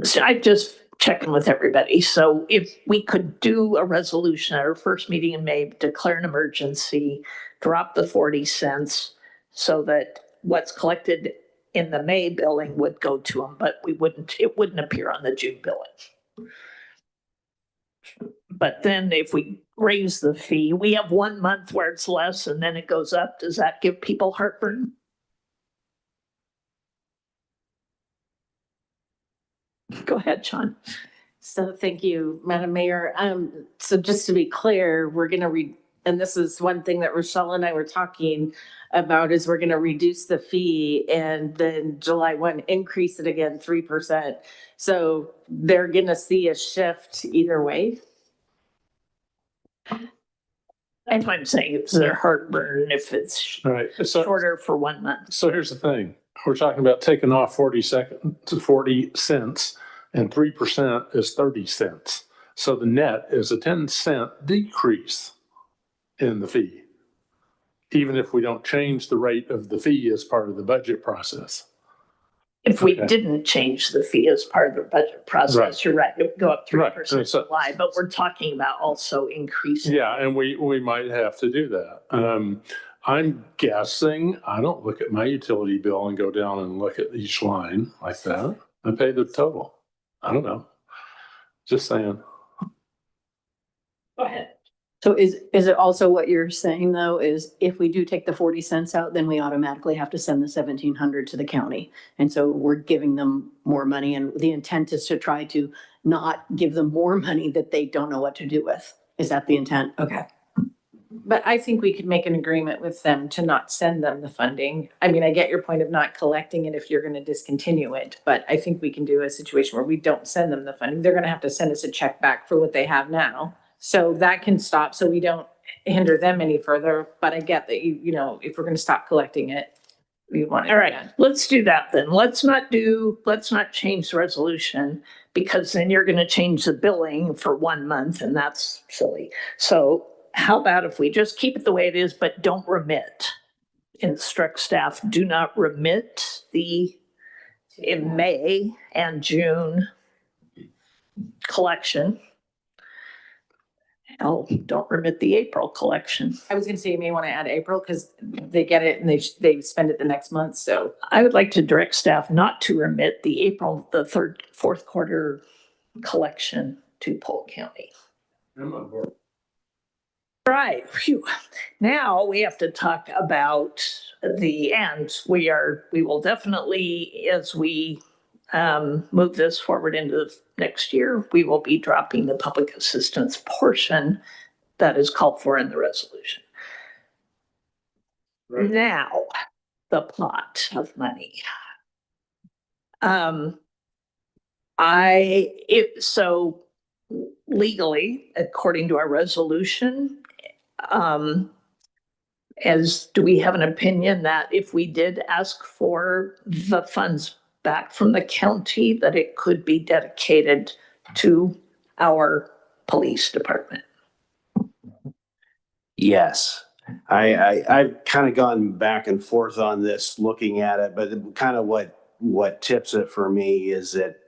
So I'm just checking with everybody. So if we could do a resolution at our first meeting in May, declare an emergency, drop the 40 cents so that what's collected in the May billing would go to them, but it wouldn't appear on the June billing. But then if we raise the fee, we have 1 month where it's less and then it goes up. Does that give people heartburn? Go ahead, Sean. So thank you, Madam Mayor. So just to be clear, we're going to and this is one thing that Rochelle and I were talking about, is we're going to reduce the fee and then July 1 increase it again 3%. So they're going to see a shift either way. That's what I'm saying. It's their heartburn if it's shorter for 1 month. So here's the thing. We're talking about taking off 40 cents and 3% is 30 cents. So the net is a 10-cent decrease in the fee, even if we don't change the rate of the fee as part of the budget process. If we didn't change the fee as part of the budget process, Right. You're right, it would go up 3% Right. So- July, but we're talking about also increasing. Yeah, and we might have to do that. I'm guessing, I don't look at my utility bill and go down and look at each line like that. I pay the total. I don't know. Just saying. Go ahead. So is it also what you're saying though, is if we do take the 40 cents out, then we automatically have to send the 1,700 to the county? And so we're giving them more money, and the intent is to try to not give them more money that they don't know what to do with. Is that the intent? Okay. But I think we could make an agreement with them to not send them the funding. I mean, I get your point of not collecting it if you're gonna discontinue it, but I think we can do a situation where we don't send them the funding. They're gonna have to send us a check back for what they have now. So that can stop, so we don't hinder them any further. But I get that you know, if we're gonna stop collecting it, we want it. All right, let's do that then. Let's not change the resolution, because then you're gonna change the billing for 1 month, and that's silly. So how about if we just keep it the way it is, but don't remit? Instruct staff, do not remit in May and June collection. Hell, don't remit the April collection. I was gonna say you may wanna add April, because they get it and they spend it the next month, so. I would like to direct staff not to remit the fourth quarter collection to Polk County. Right, phew. Now we have to talk about the end. We will definitely, as we move this forward into next year, we will be dropping the public assistance portion that is called for in the resolution. Right. Now, the pot of money. So legally, according to our resolution, do we have an opinion that if we did ask for the funds back from the county, that it could be dedicated to our police department? Yes. I've kind of gone back and forth on this, looking at it, but kind of what tips it for me is that,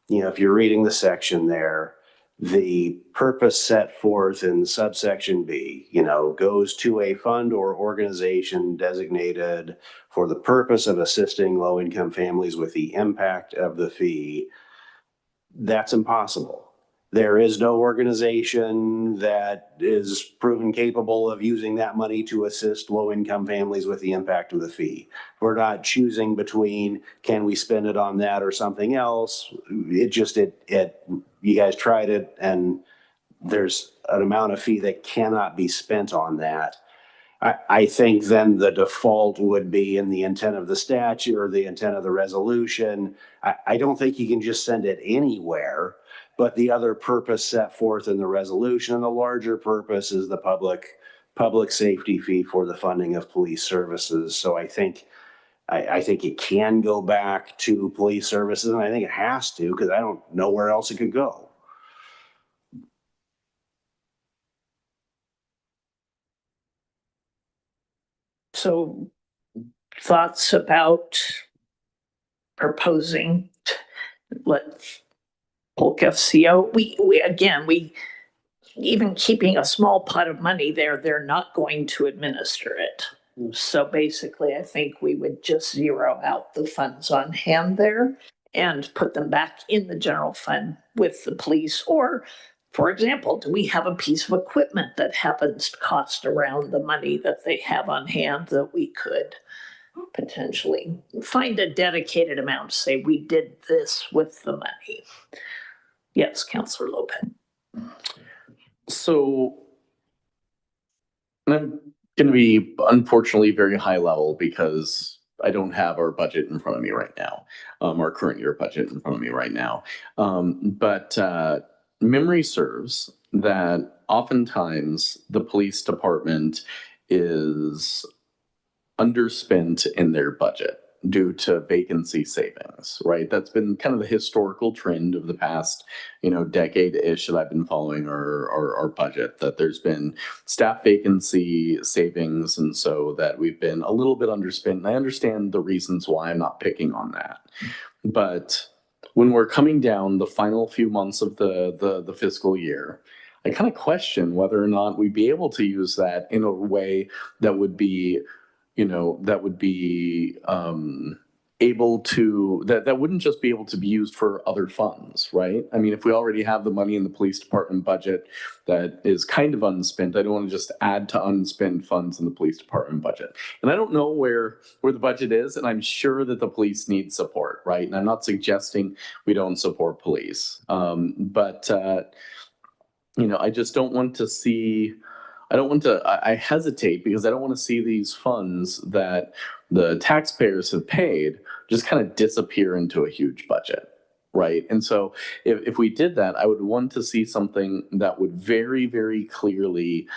you know, if you're reading the section there, the purpose set forth in subsection B, you know, goes to a fund or organization designated for the purpose of assisting low-income families with the impact of the fee. That's impossible. There is no organization that is proven capable of using that money to assist low-income families with the impact of the fee. We're not choosing between, can we spend it on that or something else? You guys tried it, and there's an amount of fee that cannot be spent on that. I think then the default would be in the intent of the statute or the intent of the resolution. I don't think you can just send it anywhere, but the other purpose set forth in the resolution, and the larger purpose is the public safety fee for the funding of police services. So I think it can go back to police services, and I think it has to, because I don't know where else it could go. So thoughts about proposing, let's Polk FCO, we even keeping a small pot of money there, they're not going to administer it. So basically, I think we would just zero out the funds on hand there and put them back in the general fund with the police. Or, for example, do we have a piece of equipment that happens to cost around the money that they have on hand that we could potentially find a dedicated amount to say we did this with the money? Yes, Councilor Lopez. So I'm going to be unfortunately very high level, because I don't have our budget in front of me right now, our current year budget in front of me right now. But memory serves that oftentimes the police department is underspent in their budget due to vacancy savings, right? That's been kind of the historical trend of the past, decade-ish that I've been following our budget, that there's been staff vacancy savings, and so that we've been a little bit underspent. And I understand the reasons why. I'm not picking on that. But when we're coming down the final few months of the fiscal year, I kind of question whether or not we'd be able to use that in a way that would be able to, that wouldn't just be able to be used for other funds, right? I mean, if we already have the money in the police department budget that is kind of unspent, I don't want to just add to unspent funds in the police department budget. And I don't know where the budget is, and I'm sure that the police need support, right? And I'm not suggesting we don't support police. But I just don't want to see, I hesitate because I don't want to see these funds that the taxpayers have paid just kind of disappear into a huge budget, right? And so if we did that, I would want to see something that would very, very clearly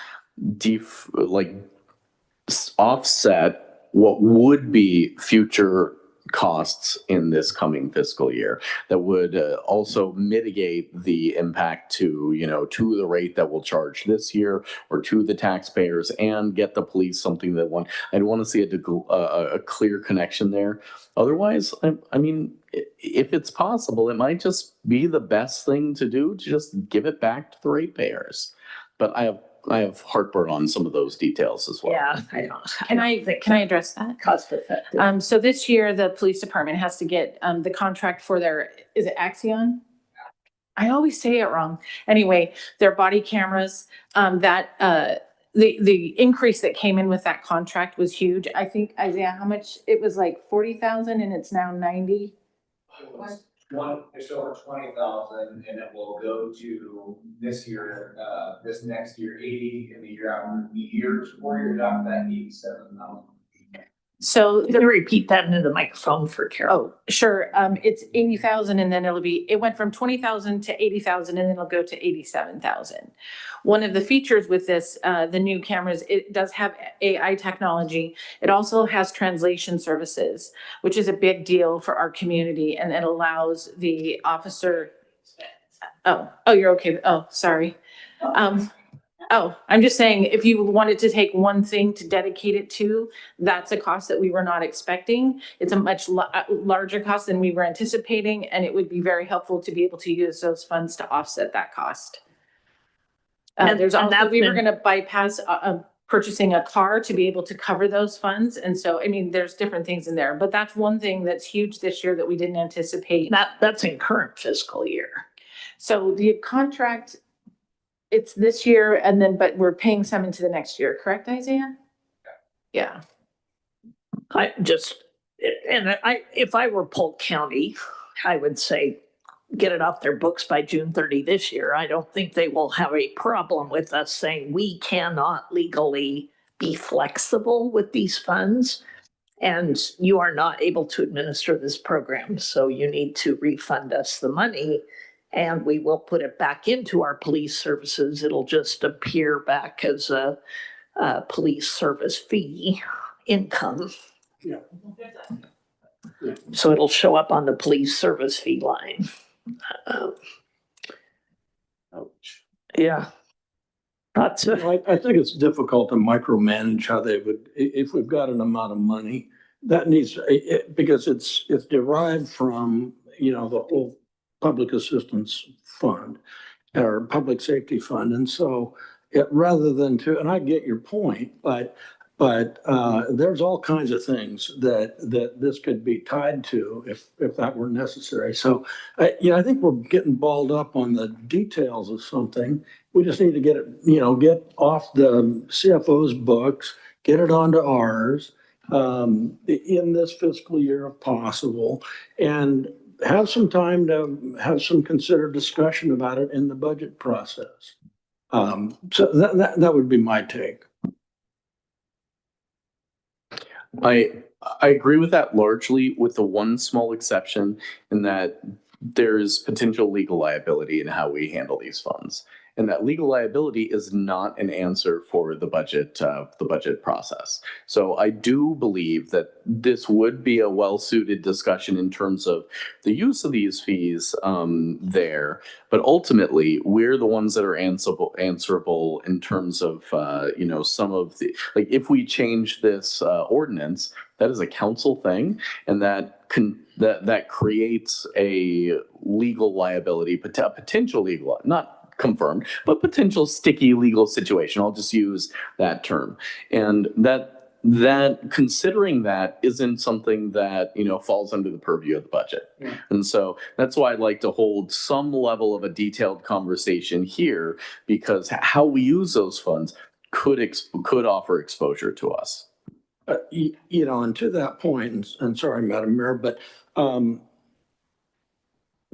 offset what would be future costs in this coming fiscal year, that would also mitigate the impact to the rate that we'll charge this year or to the taxpayers, and get the police something that I'd want to see a clear connection there. Otherwise, I mean, if it's possible, it might just be the best thing to do to just give it back to the ratepayers. But I have heartburn on some of those details as well. Yeah, I don't. Can I address that? Cost effective. So this year, the police department has to get the contract for is it Axion? I always say it wrong. Anyway, their body cameras, the increase that came in with that contract was huge. I think, Isaiah, how much? It was like 40,000 and it's now 90. It's over 20,000, and it will go to this next year 80, and the year after, the years 4 years after that 87,000. So Can you repeat that into the microphone for Carol? oh, sure. It's 80,000, and then it went from 20,000 to 80,000, and then it'll go to 87,000. One of the features with this, the new cameras, it does have AI technology. It also has translation services, which is a big deal for our community, and it allows the officer. Oh, you're okay. Oh, sorry. I'm just saying, if you wanted to take one thing to dedicate it to, that's a cost that we were not expecting. It's a much larger cost than we were anticipating, and it would be very helpful to be able to use those funds to offset that cost. We were going to bypass purchasing a car to be able to cover those funds. And so, I mean, there's different things in there, but that's one thing that's huge this year that we didn't anticipate. That's in current fiscal year. So the contract, it's this year, but we're paying some into the next year, correct, Isaiah? Yeah. If I were Polk County, I would say get it off their books by June 30 this year. I don't think they will have a problem with us saying we cannot legally be flexible with these funds, and you are not able to administer this program, so you need to refund us the money. And we will put it back into our police services. It'll just appear back as a police service fee income. Yeah. So it'll show up on the police service fee line. Yeah. I think it's difficult to micromanage how they would, if we've got an amount of money, that needs, because it's derived from, the whole public assistance fund or public safety fund. And so rather than and I get your point, but there's all kinds of things that this could be tied to if that were necessary. So, I think we're getting balled up on the details of something. We just need to get it, get off the CFO's books, get it onto ours in this fiscal year if possible, and have some time to have some considered discussion about it in the budget process. So that would be my take. I agree with that largely, with the one small exception in that there's potential legal liability in how we handle these funds. And that legal liability is not an answer for the budget process. So I do believe that this would be a well-suited discussion in terms of the use of these fees there. But ultimately, we're the ones that are answerable in terms of, some of the, like if we change this ordinance, that is a council thing, and that creates a legal liability, potential legal, not confirmed, but potential sticky legal situation. I'll just use that term. And that that considering that isn't something that, falls under the purview of the budget. Yeah. And so that's why I'd like to hold some level of a detailed conversation here, because how we use those funds could offer exposure to us. And to that point, and sorry, Madam Mayor, but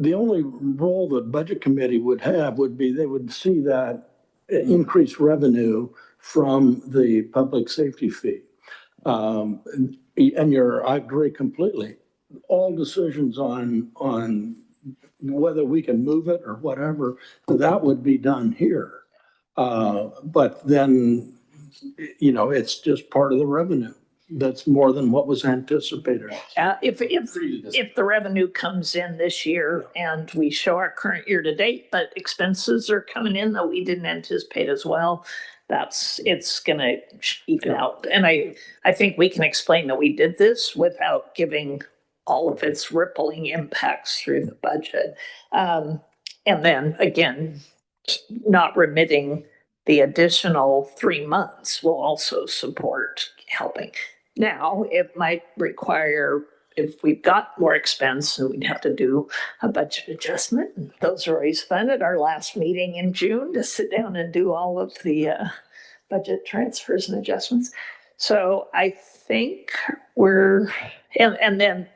the only role the Budget Committee would have would be they would see that increased revenue from the public safety fee. And I agree completely. All decisions on whether we can move it or whatever, that would be done here. But then, it's just part of the revenue. That's more than what was anticipated. If the revenue comes in this year and we show our current year to date, but expenses are coming in that we didn't anticipate as well, it's gonna even out. And I think we can explain that we did this without giving all of its rippling impacts through the budget. And then again, not remitting the additional 3 months will also support helping. Now, it might require, if we've got more expense, we'd have to do a budget adjustment. And those are always fun at our last meeting in June to sit down and do all of the budget transfers and adjustments. So I think and then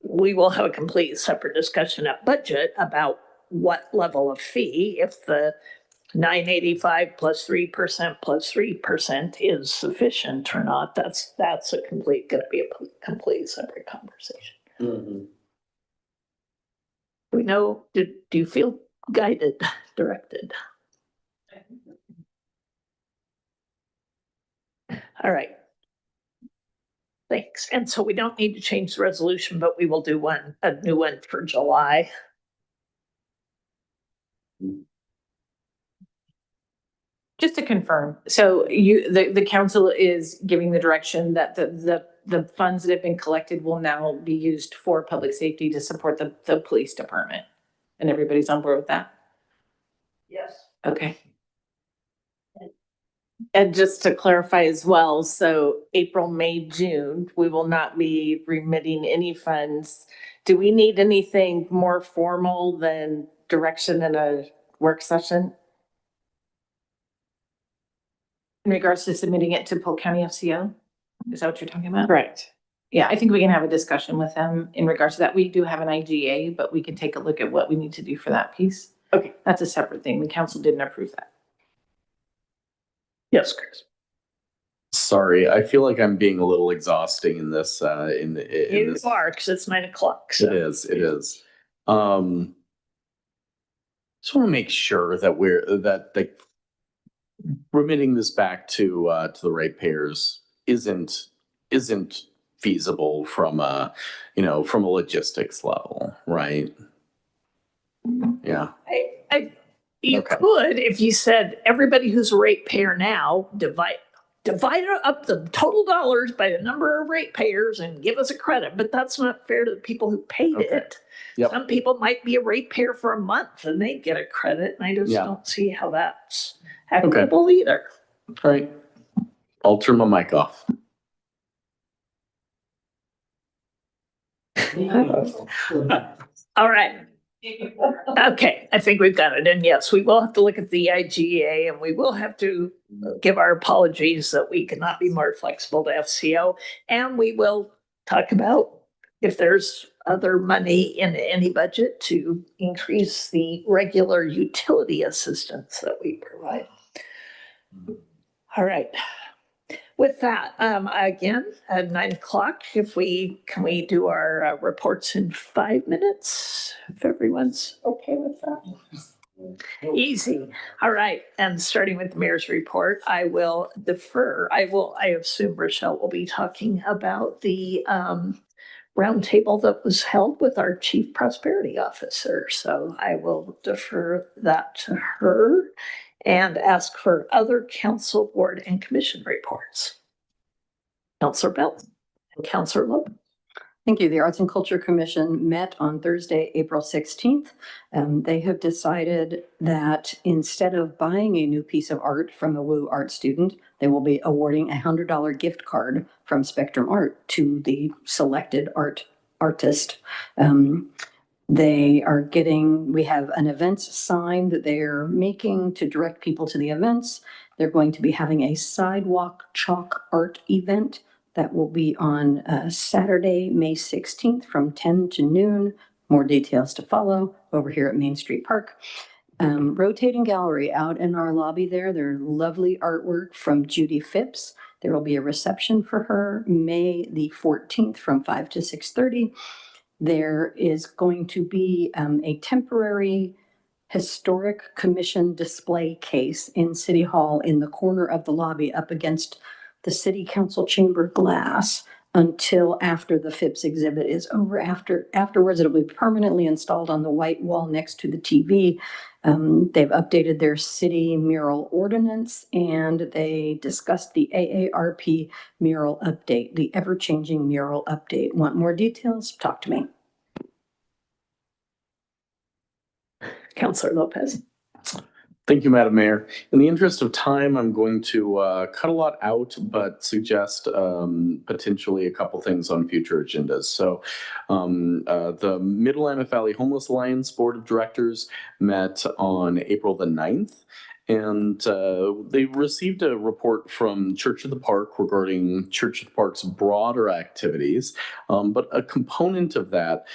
we will have a complete separate discussion at budget about what level of fee, if the 985 plus 3% plus 3% is sufficient or not. That's going to be a complete separate conversation. Mm-hmm. We know, do you feel guided, directed? All right. Thanks. And so we don't need to change the resolution, but we will do a new one for July. Just to confirm, so the council is giving the direction that the funds that have been collected will now be used for public safety to support the police department, and everybody's on board with that? Yes. Okay. And just to clarify as well, so April, May, June, we will not be remitting any funds. Do we need anything more formal than direction in a work session? In regards to submitting it to Polk County FCO? Is that what you're talking about? Correct. Yeah, I think we can have a discussion with them in regards to that. We do have an IGA, but we can take a look at what we need to do for that piece. Okay. That's a separate thing. The council didn't approve that. Yes, Chris. Sorry, I feel like I'm being a little exhausting in this. You are, because it's 9 o'clock. So. It is. Just want to make sure that remitting this back to the ratepayers isn't feasible from a logistics level, right? Yeah. You Okay. could, if you said everybody who's a ratepayer now, divide up the total dollars by the number of ratepayers and give us a credit, but that's not fair to the people who paid Okay. it. Yep. Some people might be a ratepayer for a month and they get a credit, and I just Yeah. don't see how that's equitable either. All right. I'll turn my mic off. All right. Okay, I think we've got it. And yes, we will have to look at the IGA, and we will have to give our apologies that we cannot be more flexible to FCO. And we will talk about if there's other money in any budget to increase the regular utility assistance that we provide. All right. With that, again, at 9 o'clock, can we do our reports in 5 minutes? If everyone's okay with that? Easy. All right. And starting with the mayor's report, I will defer. I assume Rochelle will be talking about the roundtable that was held with our chief prosperity officer. So I will defer that to her and ask for other council, board, and commission reports. Councilor Belt and Councilor Loeb. Thank you. The Arts and Culture Commission met on Thursday, April 16th. They have decided that instead of buying a new piece of art from a WU art student, they will be awarding a $100 gift card from Spectrum Art to the selected artist. We have an events sign that they're making to direct people to the events. They're going to be having a sidewalk chalk art event that will be on Saturday, May 16th from 10 to noon. More details to follow over here at Main Street Park. Rotating gallery out in our lobby there. There's lovely artwork from Judy Phipps. There will be a reception for her May the 14th from 5 to 6:30. There is going to be a temporary historic commission display case in City Hall in the corner of the lobby up against the City Council chamber glass until after the Phipps exhibit is over. Afterwards, it'll be permanently installed on the white wall next to the TV. They've updated their city mural ordinance, and they discussed the AARP mural update, the ever-changing mural update. Want more details? Talk to me. Counselor Lopez. Thank you, Madam Mayor. In the interest of time, I'm going to cut a lot out, but suggest potentially a couple things on future agendas. So the Mid-Willamette Valley Homeless Alliance Board of Directors met on April the 9th. And they received a report from Church of the Park regarding Church of the Park's broader activities, but a component of that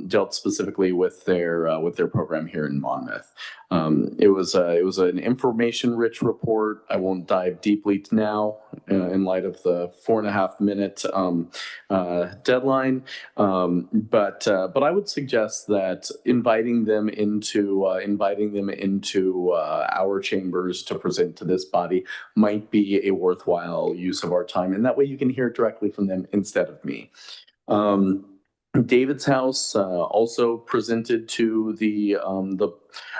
dealt specifically with their program here in Monmouth. It was an information-rich report. I won't dive deeply now in light of the 4.5-minute deadline, but I would suggest that inviting them into our chambers to present to this body might be a worthwhile use of our time, and that way you can hear it directly from them instead of me. David's House also presented to the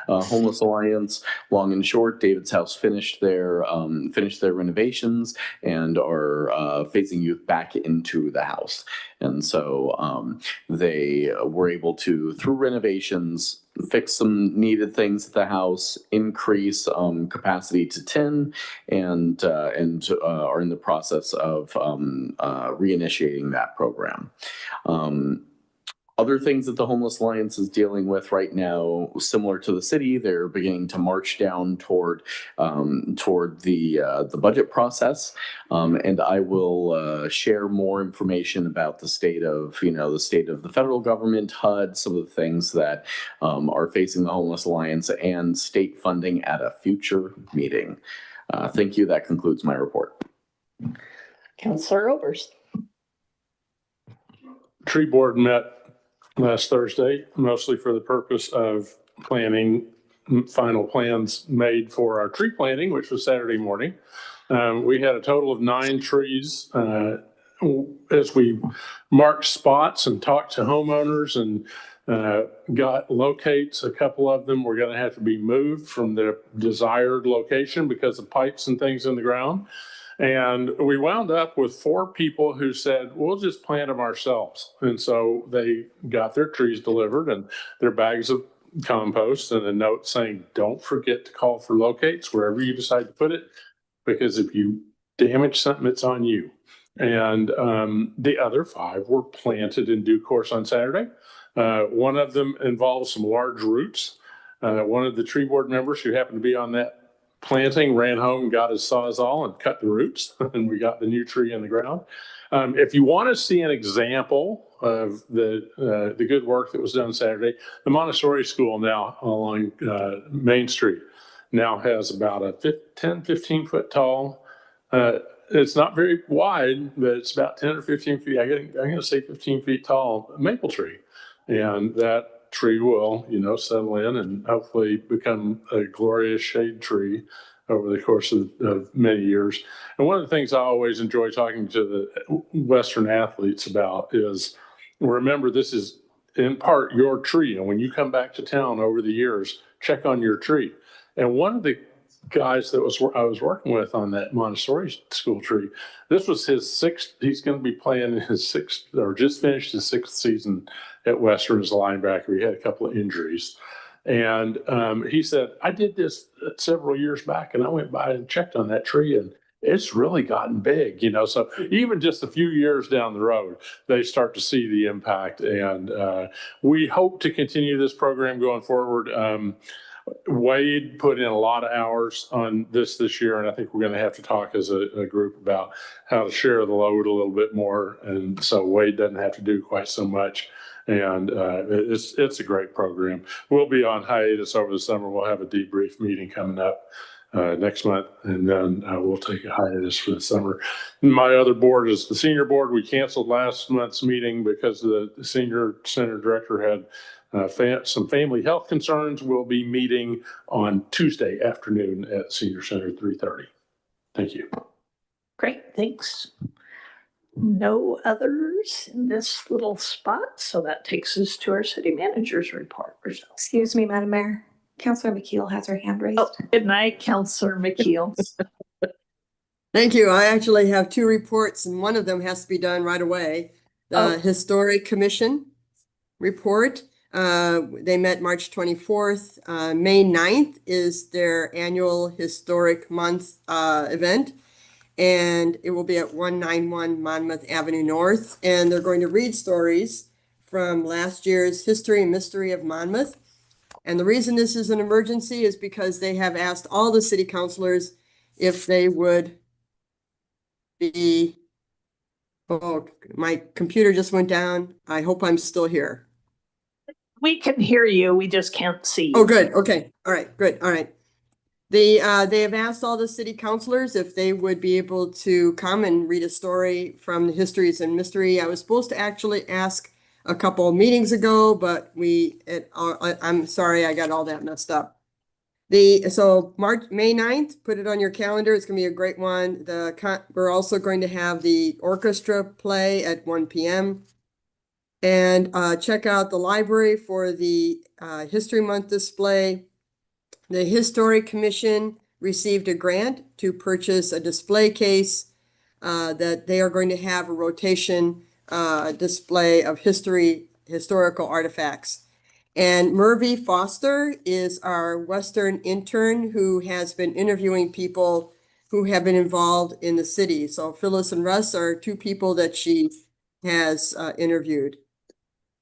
Homeless Alliance. Long and short, David's House finished their renovations and are phasing youth back into the house. And so they were able to, through renovations, fix some needed things at the house, increase capacity to 10, and are in the process of reinitiating that program. Other things that the Homeless Alliance is dealing with right now, similar to the city, they're beginning to march down toward the budget process, and I will share more information about the state of the federal government, HUD, some of the things that are facing the Homeless Alliance, and state funding at a future meeting. Thank you. That concludes my report. Counselor Oberst. Tree Board met last Thursday, mostly for the purpose of planning final plans made for our tree planting, which was Saturday morning. We had a total of 9 trees. As we marked spots and talked to homeowners and got locates, a couple of them were going to have to be moved from their desired location because of pipes and things in the ground. And we wound up with 4 people who said, we'll just plant them ourselves. And so they got their trees delivered and their bags of compost and a note saying, don't forget to call for locates wherever you decide to put it, because if you damage something, it's on you. And the other 5 were planted in due course on Saturday. One of them involves some large roots. One of the tree board members who happened to be on that planting ran home and got his Sawzall and cut the roots, and we got the new tree in the ground. If you want to see an example of the good work that was done Saturday, the Montessori school now along Main Street now has about a 10-15 foot tall. It's not very wide, but it's about 10 or 15 feet. I'm going to say 15 feet tall maple tree, and that tree will, settle in and hopefully become a glorious shade tree over the course of many years. And one of the things I always enjoy talking to the Western athletes about is, remember, this is in part your tree. And when you come back to town over the years, check on your tree. And one of the guys that I was working with on that Montessori school tree. This was his sixth. He's going to be playing his sixth, or just finished his sixth season at Western as a linebacker. He had a couple of injuries, and he said, "I did this several years back, and I went by and checked on that tree, and it's really gotten big." You know, so even just a few years down the road, they start to see the impact, and we hope to continue this program going forward. Wade put in a lot of hours on this year, and I think we're going to have to talk as a group about how to share the load a little bit more. And so Wade doesn't have to do quite so much. And it's a great program. We'll be on hiatus over the summer. We'll have a debrief meeting coming up next month, and then we'll take a hiatus for the summer. My other board is the senior board. We canceled last month's meeting because the senior center director had some family health concerns. We'll be meeting on Tuesday afternoon at Senior Center at 3:30. Thank you. Great, thanks. No others in this little spot, so that takes us to our city manager's report. Rochelle. Excuse me, Madam Mayor. Counselor McKeel has her hand raised. Oh, good night, Counselor McKeel. Thank you. I actually have two reports, and one of them has to be done right away. The Historic Commission report. They met March 24th. May 9th is their annual Historic Month event, and it will be at 191 Monmouth Avenue North. And they're going to read stories from last year's History and Mystery of Monmouth. And the reason this is an emergency is because they have asked all the city councilors if they would be, oh, my computer just went down. I hope I'm still here. We can hear you, we just can't see you. Oh, good. Okay. All right. Good. All right. They have asked all the city councilors if they would be able to come and read a story from the Histories and Mystery. I was supposed to actually ask a couple of meetings ago, but I'm sorry, I got all that messed up. May 9th, put it on your calendar. It's going to be a great one. We're also going to have the orchestra play at 1 p.m. And check out the library for the History Month display. The Historic Commission received a grant to purchase a display case that they are going to have a rotation display of historical artifacts. And Mervy Foster is our Western intern who has been interviewing people who have been involved in the city. So Phyllis and Russ are two people that she has interviewed.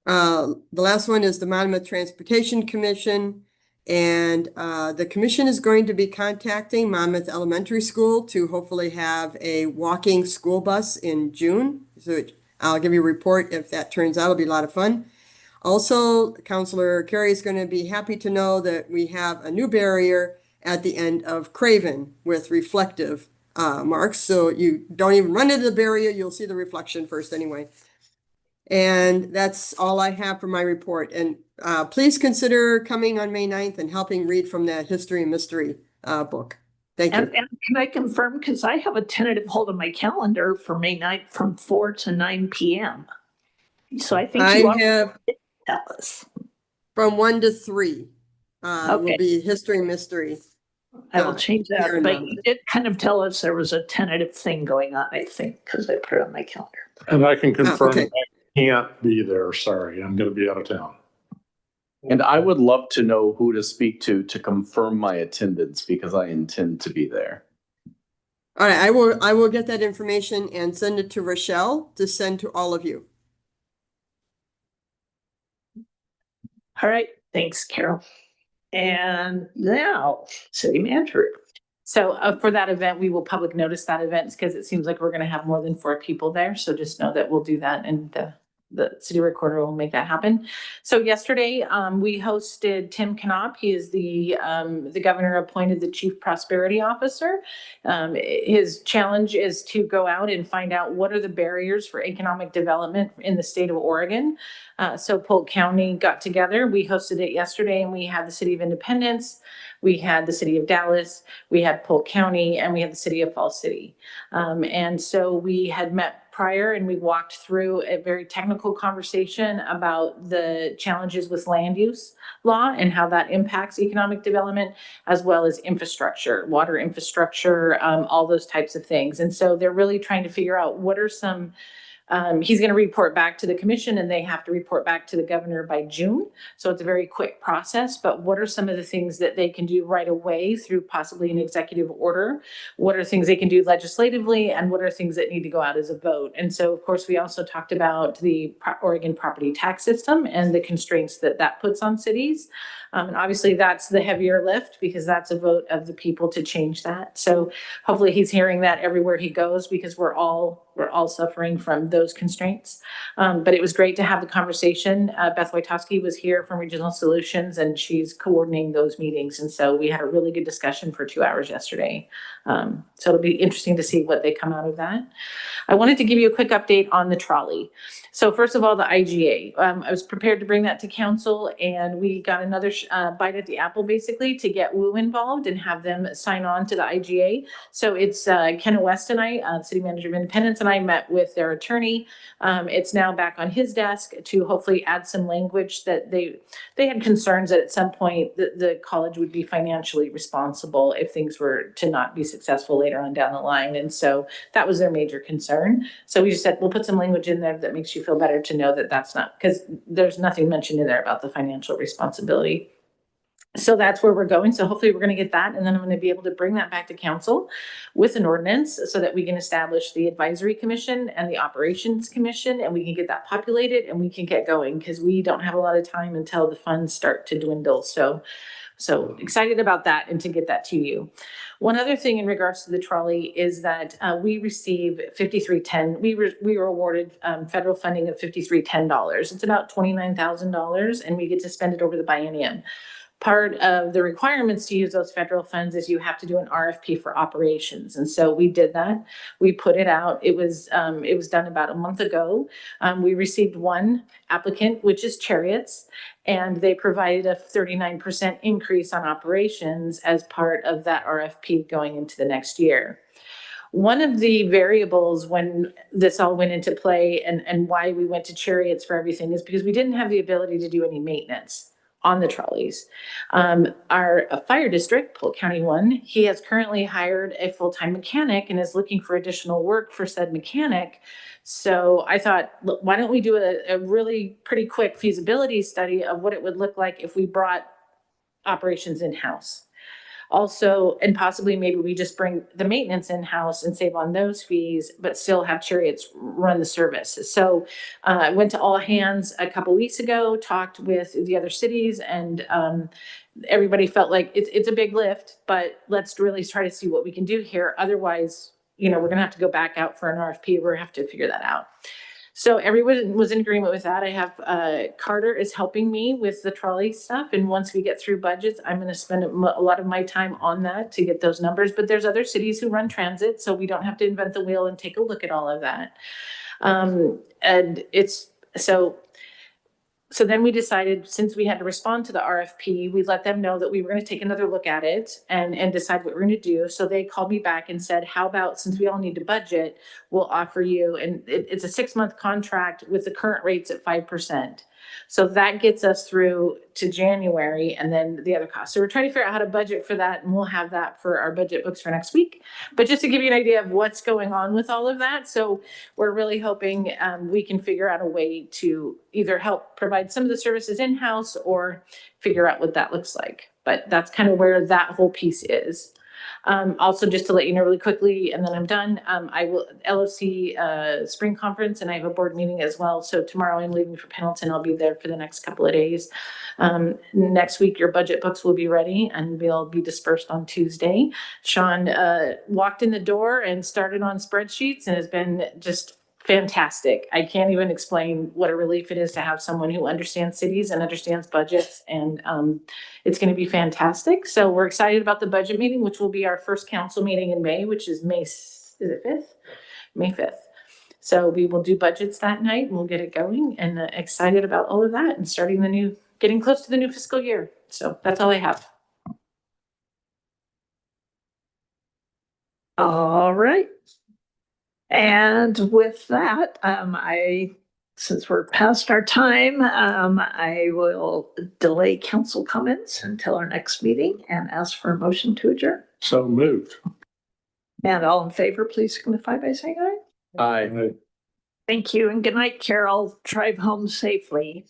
The last one is the Monmouth Transportation Commission, and the commission is going to be contacting Monmouth Elementary School to hopefully have a walking school bus in June. So I'll give you a report if that turns out. It'll be a lot of fun. Also, Councilor Carey is going to be happy to know that we have a new barrier at the end of Craven with reflective marks. So you don't even run into the barrier, you'll see the reflection first anyway. And that's all I have for my report. And please consider coming on May 9th and helping read from that History and Mystery book. Thank you. And can I confirm, because I have a tentative hold on my calendar for May 9th from 4 to 9 p.m. So I think you have tell us. From 1 to 3 Okay. will be History and Mystery. I will change that, but you did kind of tell us there was a tentative thing going on, I think, because I put it on my calendar. And I can confirm okay. I can't be there. Sorry, I'm going to be out of town. And I would love to know who to speak to confirm my attendance because I intend to be there. All right, I will get that information and send it to Rochelle to send to all of you. All right, thanks, Carol. And now, city manager. So for that event, we will public notice that event because it seems like we're going to have more than 4 people there. So just know that we'll do that, and the city recorder will make that happen. So yesterday, we hosted Tim Knopp. He is the governor appointed the Chief Prosperity Officer. His challenge is to go out and find out what are the barriers for economic development in the state of Oregon. So Polk County got together. We hosted it yesterday, and we had the City of Independence, we had the City of Dallas, we had Polk County, and we had the City of Falls City. And so we had met prior and we walked through a very technical conversation about the challenges with land use law and how that impacts economic development, as well as infrastructure, water infrastructure, all those types of things. And so they're really trying to figure out what are some he's going to report back to the commission and they have to report back to the governor by June. So it's a very quick process, but what are some of the things that they can do right away through possibly an executive order? What are things they can do legislatively, and what are things that need to go out as a vote? And so, of course, we also talked about the Oregon property tax system and the constraints that that puts on cities. And obviously that's the heavier lift because that's a vote of the people to change that. So hopefully he's hearing that everywhere he goes, because we're all suffering from those constraints. But it was great to have the conversation. Beth Wojtowski was here from Regional Solutions and she's coordinating those meetings. And so we had a really good discussion for 2 hours yesterday. So it'll be interesting to see what they come out of that. I wanted to give you a quick update on the trolley. So first of all, the IGA, I was prepared to bring that to council and we got another bite at the apple basically to get WU involved and have them sign on to the IGA. So it's Ken West and I, City Manager of Independence, and I met with their attorney. It's now back on his desk to hopefully add some language that they had concerns that at some point the college would be financially responsible if things were to not be successful later on down the line. And so that was their major concern. So we just said, we'll put some language in there that makes you feel better to know that that's not, because there's nothing mentioned in there about the financial responsibility. So that's where we're going. So hopefully we're going to get that. And then I'm going to be able to bring that back to council with an ordinance so that we can establish the advisory commission and the operations commission, and we can get that populated and we can get going, because we don't have a lot of time until the funds start to dwindle. So excited about that and to get that to you. One other thing in regards to the trolley is that we receive 5310. We were awarded federal funding of $5310. It's about $29,000 and we get to spend it over the biennium. Part of the requirements to use those federal funds is you have to do an RFP for operations. And so we did that. We put it out. It was done about a month ago. We received one applicant, which is Chariots, and they provided a 39% increase on operations as part of that RFP going into the next year. One of the variables when this all went into play and why we went to Chariots for everything is because we didn't have the ability to do any maintenance on the trolleys. Our fire district, Polk County 1, he has currently hired a full-time mechanic and is looking for additional work for said mechanic. So I thought, look, why don't we do a really pretty quick feasibility study of what it would look like if we brought operations in-house. Also, and possibly maybe we just bring the maintenance in-house and save on those fees, but still have Chariots run the service. So I went to all hands a couple weeks ago, talked with the other cities, and everybody felt like it's a big lift, but let's really try to see what we can do here. Otherwise, we're going to have to go back out for an RFP. We're going to have to figure that out. So everyone was in agreement with that. I have Carter is helping me with the trolley stuff. And once we get through budgets, I'm going to spend a lot of my time on that to get those numbers. But there's other cities who run transit, so we don't have to invent the wheel and take a look at all of that. And it's so then we decided, since we had to respond to the RFP, we let them know that we were going to take another look at it and decide what we're going to do. So they called me back and said, how about, since we all need to budget, we'll offer you, and it's a 6-month contract with the current rates at 5%. So that gets us through to January, and then the other costs. So we're trying to figure out how to budget for that, and we'll have that for our budget books for next week. But just to give you an idea of what's going on with all of that. So we're really hoping we can figure out a way to either help provide some of the services in-house or figure out what that looks like. But that's kind of where that whole piece is. Also, just to let you know really quickly, and then I'm done, I will LOC spring conference, and I have a board meeting as well. So tomorrow I'm leaving for Pendleton. I'll be there for the next couple of days. Next week, your budget books will be ready and we'll be dispersed on Tuesday. Sean walked in the door and started on spreadsheets and has been just fantastic. I can't even explain what a relief it is to have someone who understands cities and understands budgets, and it's going to be fantastic. So we're excited about the budget meeting, which will be our first council meeting in May, which is May 5th? May 5th. So we will do budgets that night and we'll get it going, and excited about all of that and getting close to the new fiscal year. So that's all I have. All right. And with that, since we're past our time, I will delay council comments until our next meeting and ask for a motion to adjourn. So moved. And all in favor, please signify by saying aye. Aye. Thank you and good night, Carol. Drive home safely.